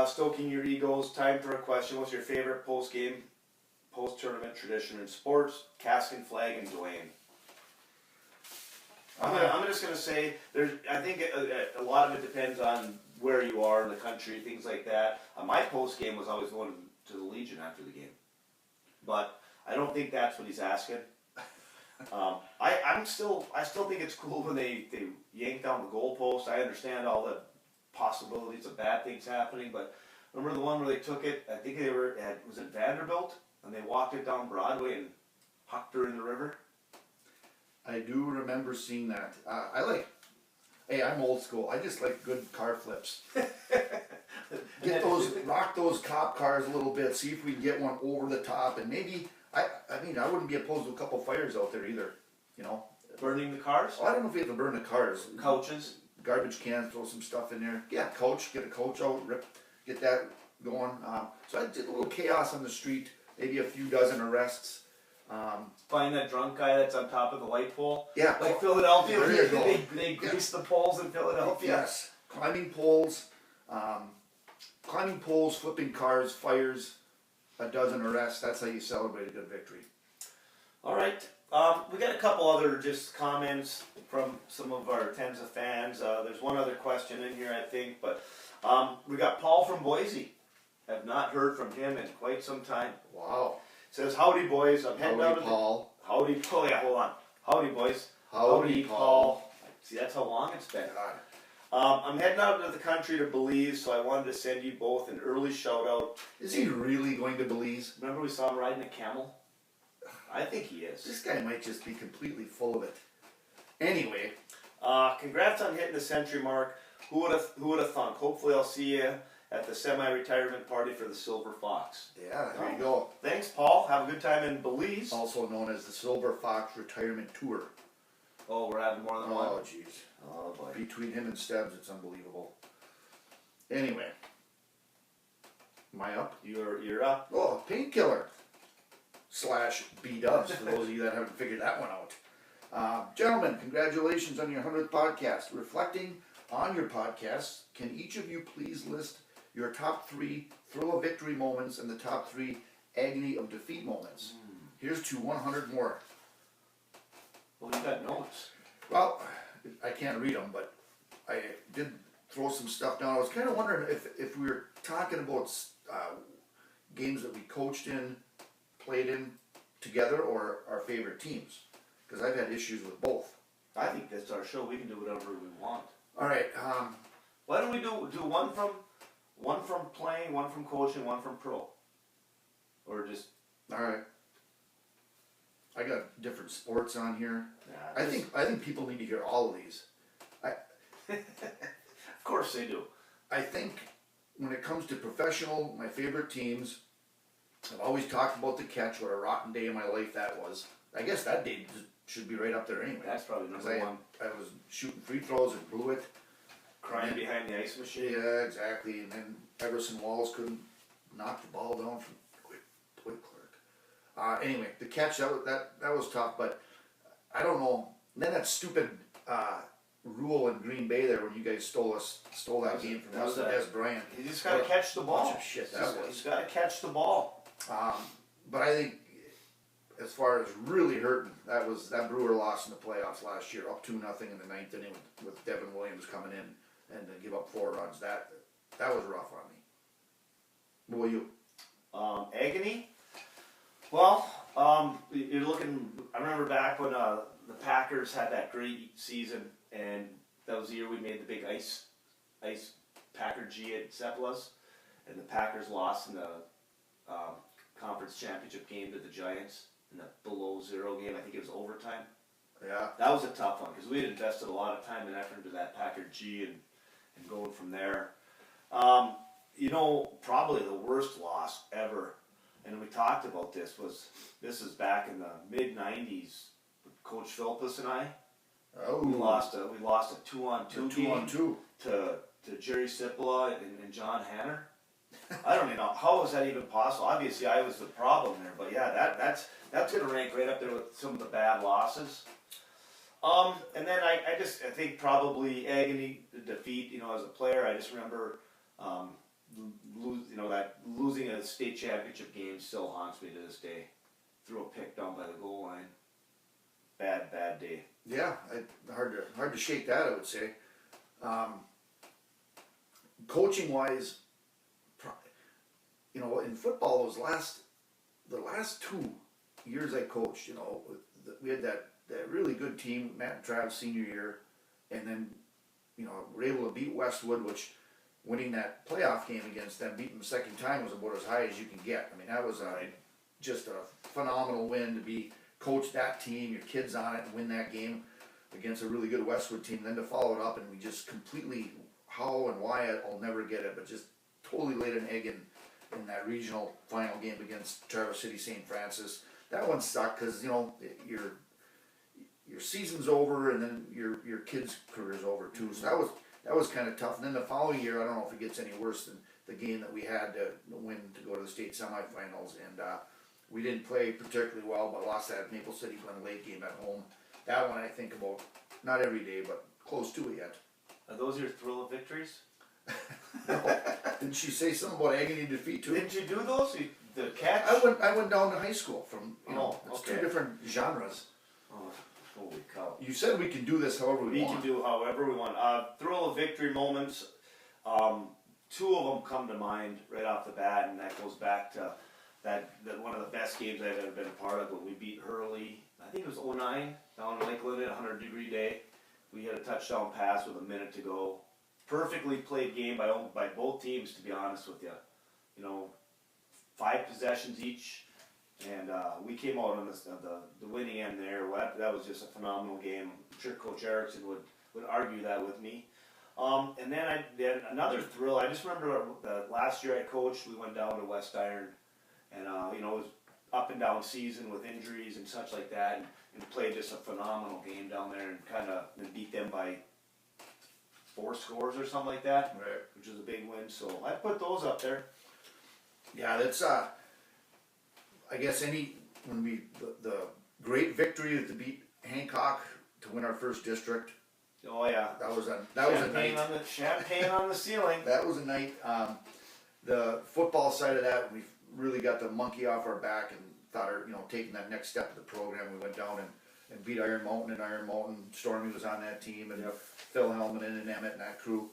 stoking your egos. Time for a question. What's your favorite post-tournament tradition in sports? Cask and flag and Dwayne. I'm just going to say, I think a lot of it depends on where you are in the country, things like that. My post game was always going to the Legion after the game. But I don't think that's what he's asking. I still think it's cool when they yank down the goalpost. I understand all the possibilities of bad things happening, but remember the one where they took it, I think was it Vanderbilt, and they walked it down Broadway and hucked her in the river? I do remember seeing that. I'm old school. I just like good car flips. Rock those cop cars a little bit, see if we can get one over the top, and maybe, I wouldn't be opposed to a couple fires out there either, you know. Burning the cars? Well, I don't know if we have to burn the cars. Couches? Garbage cans, throw some stuff in there. Yeah, get a coach out, get that going. So I did a little chaos on the street, maybe a few dozen arrests. Find that drunk guy that's on top of the light pole? Yeah. Like Philadelphia, There you go. they grease the poles in Philadelphia. Yes. Climbing poles, flipping cars, fires, a dozen arrests. That's how you celebrate a good victory. All right. We got a couple other just comments from some of our tens of fans. There's one other question in here, I think, but we got Paul from Boise. Have not heard from him in quite some time. Wow. Says, howdy boys, I'm heading out of Paul. Howdy, oh yeah, hold on. Howdy boys. Howdy, Paul. See, that's how long it's been. God. I'm heading out of the country to Belize, so I wanted to send you both an early shout out. Is he really going to Belize? Remember we saw him riding a camel? I think he is. This guy might just be completely full of it. Anyway. Congrats on hitting the century mark. Who would have thunk? Hopefully I'll see you at the semi-retirement party for the Silver Fox. Yeah, there you go. Thanks, Paul. Have a good time in Belize. Also known as the Silver Fox Retirement Tour. Oh, we're having more than one? Oh, jeez. Oh, boy. Between him and Stebbs, it's unbelievable. Anyway. Am I up? You're up. Oh, Painkiller. / B-dubs, for those of you that haven't figured that one out. Gentlemen, congratulations on your 100th podcast. Reflecting on your podcast, can each of you please list your top 3 thrill of victory moments and the top 3 agony of defeat moments? Here's to 100 more. Well, you got notes. Well, I can't read them, but I did throw some stuff down. I was kind of wondering if we were talking about games that we coached in, played in together, or our favorite teams, because I've had issues with both. I think that's our show. We can do whatever we want. All right. Why don't we do one from playing, one from coaching, one from pro, or just? All right. I got different sports on here. Nah, I think people need to hear all of these. Of course they do. I think when it comes to professional, my favorite teams, I've always talked about the catch. What a rotten day of my life that was. I guess that day should be right up there anyway. That's probably number one. I was shooting free throws and blew it. Crying behind the ice machine. Yeah, exactly. And then Everson Walls couldn't knock the ball down from Point Clerk. Anyway, the catch that was tough, but I don't know. And then that stupid rule in Green Bay there when you guys stole that game from us, Des Bryant. You just gotta catch the ball. Bunch of shit that was. You just gotta catch the ball. But I think as far as really hurting, that Brewer loss in the playoffs last year, up 2-0 in the 9th inning with Devin Williams coming in and to give up 4 runs. That was rough on me. What about you? Agony. Well, You're looking. I remember back when the Packers had that great season, and that was the year we made the big ice Packer G at Seppala's, and the Packers lost in the conference championship game to the Giants in the below zero game. I think it was overtime. Yeah. That was a tough one because we had invested a lot of time and effort into that Packer G and going from there. Probably the worst loss ever, and we talked about this is back in the mid '90s. Coach Philpus and I, Oh. we lost a 2-on-2 game 2-on-2. to Jerry Sipola and John Hanner. I don't even know how was that even possible. Obviously, I was the problem there, but yeah, that's gonna rank right up there with some of the bad losses. And then I think probably agony, the defeat. As a player, I just remember, that losing a state championship game still haunts me to this day. Threw a pick down by the goal line. Bad day. Yeah, hard to shake that, I would say. Coaching wise, in football, the last 2 years I coached, we had that really good team, Matt and Trav's senior year, and then, we're able to beat Westwood, which winning that playoff game against them, beating them the second time was about as high as you can get. I mean, that was just a phenomenal win to be coach that team, your kids on it, and win that game against a really good Westwood team. Then to follow it up, and we just completely, how and why I'll never get it, but just totally laid an egg in that regional final game against Traverse City St. Francis. That one sucked because your season's over, and then your kid's career's over too. So that was kind of tough. And then the following year, I don't know if it gets any worse than the game that we had to win to go to the state semifinals, and we didn't play particularly well, but lost that Maple City Glen Lake game at home. That one I think about, not every day, but close to it yet. Are those your thrill of victories? No. Didn't she say something about agony defeat too? Didn't you do those? The catch? I went down to high school from, it's okay. 2 different genres. Oh, holy cow. You said we can do this however we We want. can do however we want. Thrill of victory moments. 2 of them come to mind right off the bat, and that goes back to that one of the best games I've ever been a part of when we beat Hurley. I think it was 2009 down in Lake Limit, 100-degree day. We had a touchdown pass with a minute to go. Perfectly played game by both teams, to be honest with you. 5 possessions each, and we came out on the winning end there. That was just a phenomenal game. I'm sure Coach Erickson would argue that with me. And then another thrill. I just remember the last year I coached, we went down to West Iron, and it was up and down season with injuries and such like that, and played just a phenomenal game down there, and beat them by 4 scores or something like that, Right. which was a big win. So I put those up there. Yeah, that's I guess the great victory to beat Hancock to win our first district. Oh yeah, That was a champagne night. Champagne on the ceiling. That was a night. The football side of that, we really got the monkey off our back and thought, taking that next step of the program. We went down and beat Iron Mountain, and Iron Mountain. Stormy was on that team, and Phil Hellman and Emmett and that crew.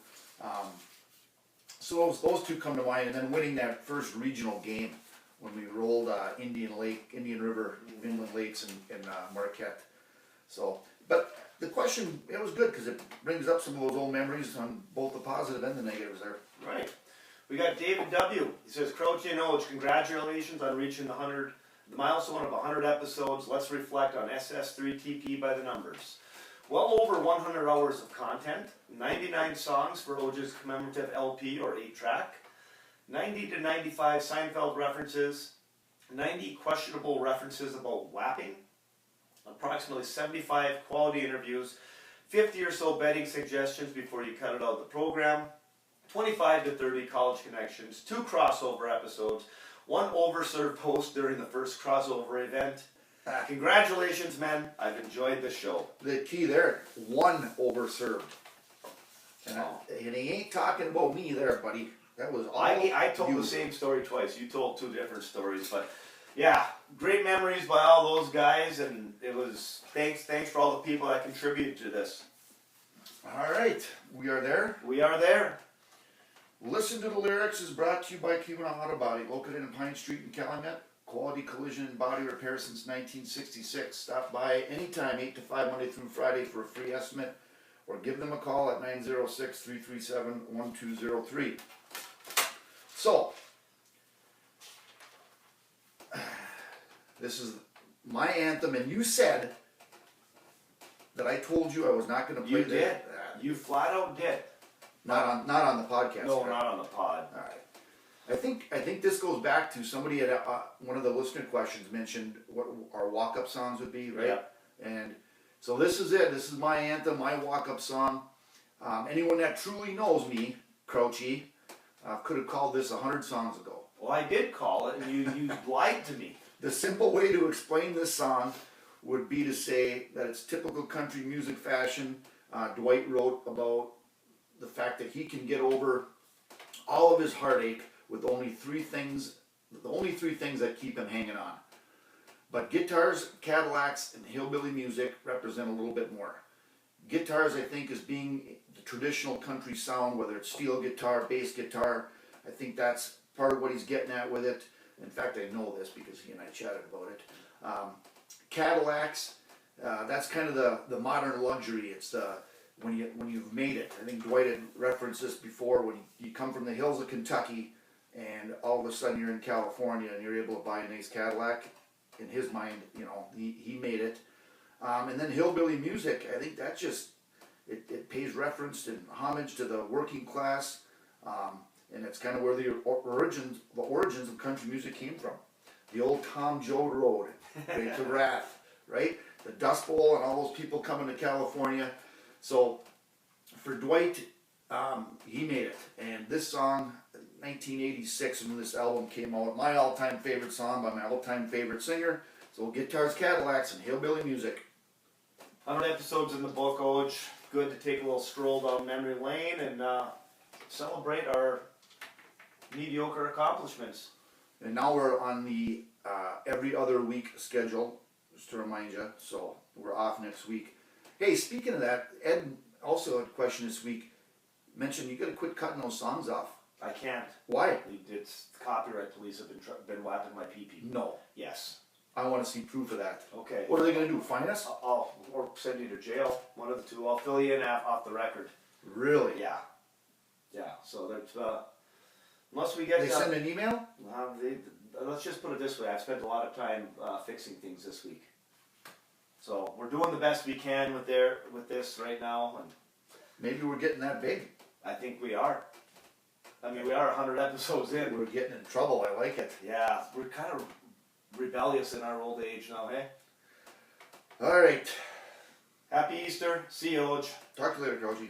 So those 2 come to mind, and then winning that first regional game when we rolled Indian River, Inland Lakes, and Marquette. So, but the question, it was good because it brings up some of those old memories on both the positive and the negatives there. Right. We got David W. He says, Crouchy and Oge, congratulations on reaching the milestone of 100 episodes. Let's reflect on SS3TP by the numbers. Well over 100 hours of content, 99 songs for Oge's commemorative LP or 8-track, 90 to 95 Seinfeld references, 90 questionable references about whapping, approximately 75 quality interviews, 50 or so betting suggestions before you cut it out of the program, 25 to 30 college connections, 2 crossover episodes, 1 overserved post during the first crossover event. Congratulations, men. I've enjoyed the show. The key there, 1 overserved. And he ain't talking about me there, buddy. That was all I told you. the same story twice. You told 2 different stories, but yeah, great memories by all those guys, and it was thanks for all the people that contributed to this. All right, we are there. We are there. Listen to the Lyrics is brought to you by Kiwana Auto Body, located in Pine Street in Calumet. Quality collision and body repair since 1966. Stop by anytime, 8 to 5, Monday through Friday for a free estimate, or give them a call at 906-337-1203. So, this is my anthem, and you said that I told you I was not going to play You did. You flat out did. Not on the podcast. No, right? not on the pod. All right. I think this goes back to somebody at one of the listener questions mentioned what our walk-up songs would be, right? Yeah. And so this is it. This is my anthem, my walk-up song. Anyone that truly knows me, Crouchy, could have called this 100 songs ago. Well, I did call it, and you lied to me. The simple way to explain this song would be to say that it's typical country music fashion. Dwight wrote about the fact that he can get over all of his heartache with only three things that keep him hanging on. But guitars, Cadillacs, and hillbilly music represent a little bit more. Guitars, I think, is being the traditional country sound, whether it's steel guitar, bass guitar. I think that's part of what he's getting at with it. In fact, I know this because he and I chatted about it. Cadillacs, that's kind of the modern luxury. It's when you've made it. I think Dwight had referenced this before. When you come from the hills of Kentucky, and all of a sudden you're in California and you're able to buy a nice Cadillac. In his mind, he made it. And then hillbilly music, I think that just it pays reference and homage to the working class, and it's kind of where the origins of country music came from. The old Tom Joad Road, right to Wrath, right? The Dust Bowl and all those people coming to California. So for Dwight, he made it. And this song, 1986, when this album came out, my all-time favorite song by my all-time favorite singer. So guitars, Cadillacs, and hillbilly music. 100 episodes in the book, Oj. Good to take a little stroll down memory lane and celebrate our mediocre accomplishments. And now we're on the every other week schedule, just to remind you. So we're off next week. Hey, speaking of that, Ed also had a question this week. Mentioned you got to quit cutting those songs off. I can't. Why? It's copyright police have been whapping my pee-pee. No. Yes. I want to see proof of that. Okay. What are they going to do? Fine us? Or send you to jail. One of the two. I'll fill you in off the record. Really? Yeah. Yeah. So that's unless we get. They send an email? Let's just put it this way. I've spent a lot of time fixing things this week. So we're doing the best we can with this right now, and Maybe we're getting that big. I think we are. I mean, we are 100 episodes in. We're getting in trouble. I like it. Yeah, we're kind of rebellious in our old age now, hey? All right. Happy Easter. See you, Oj. Talk to you later, Crouchy.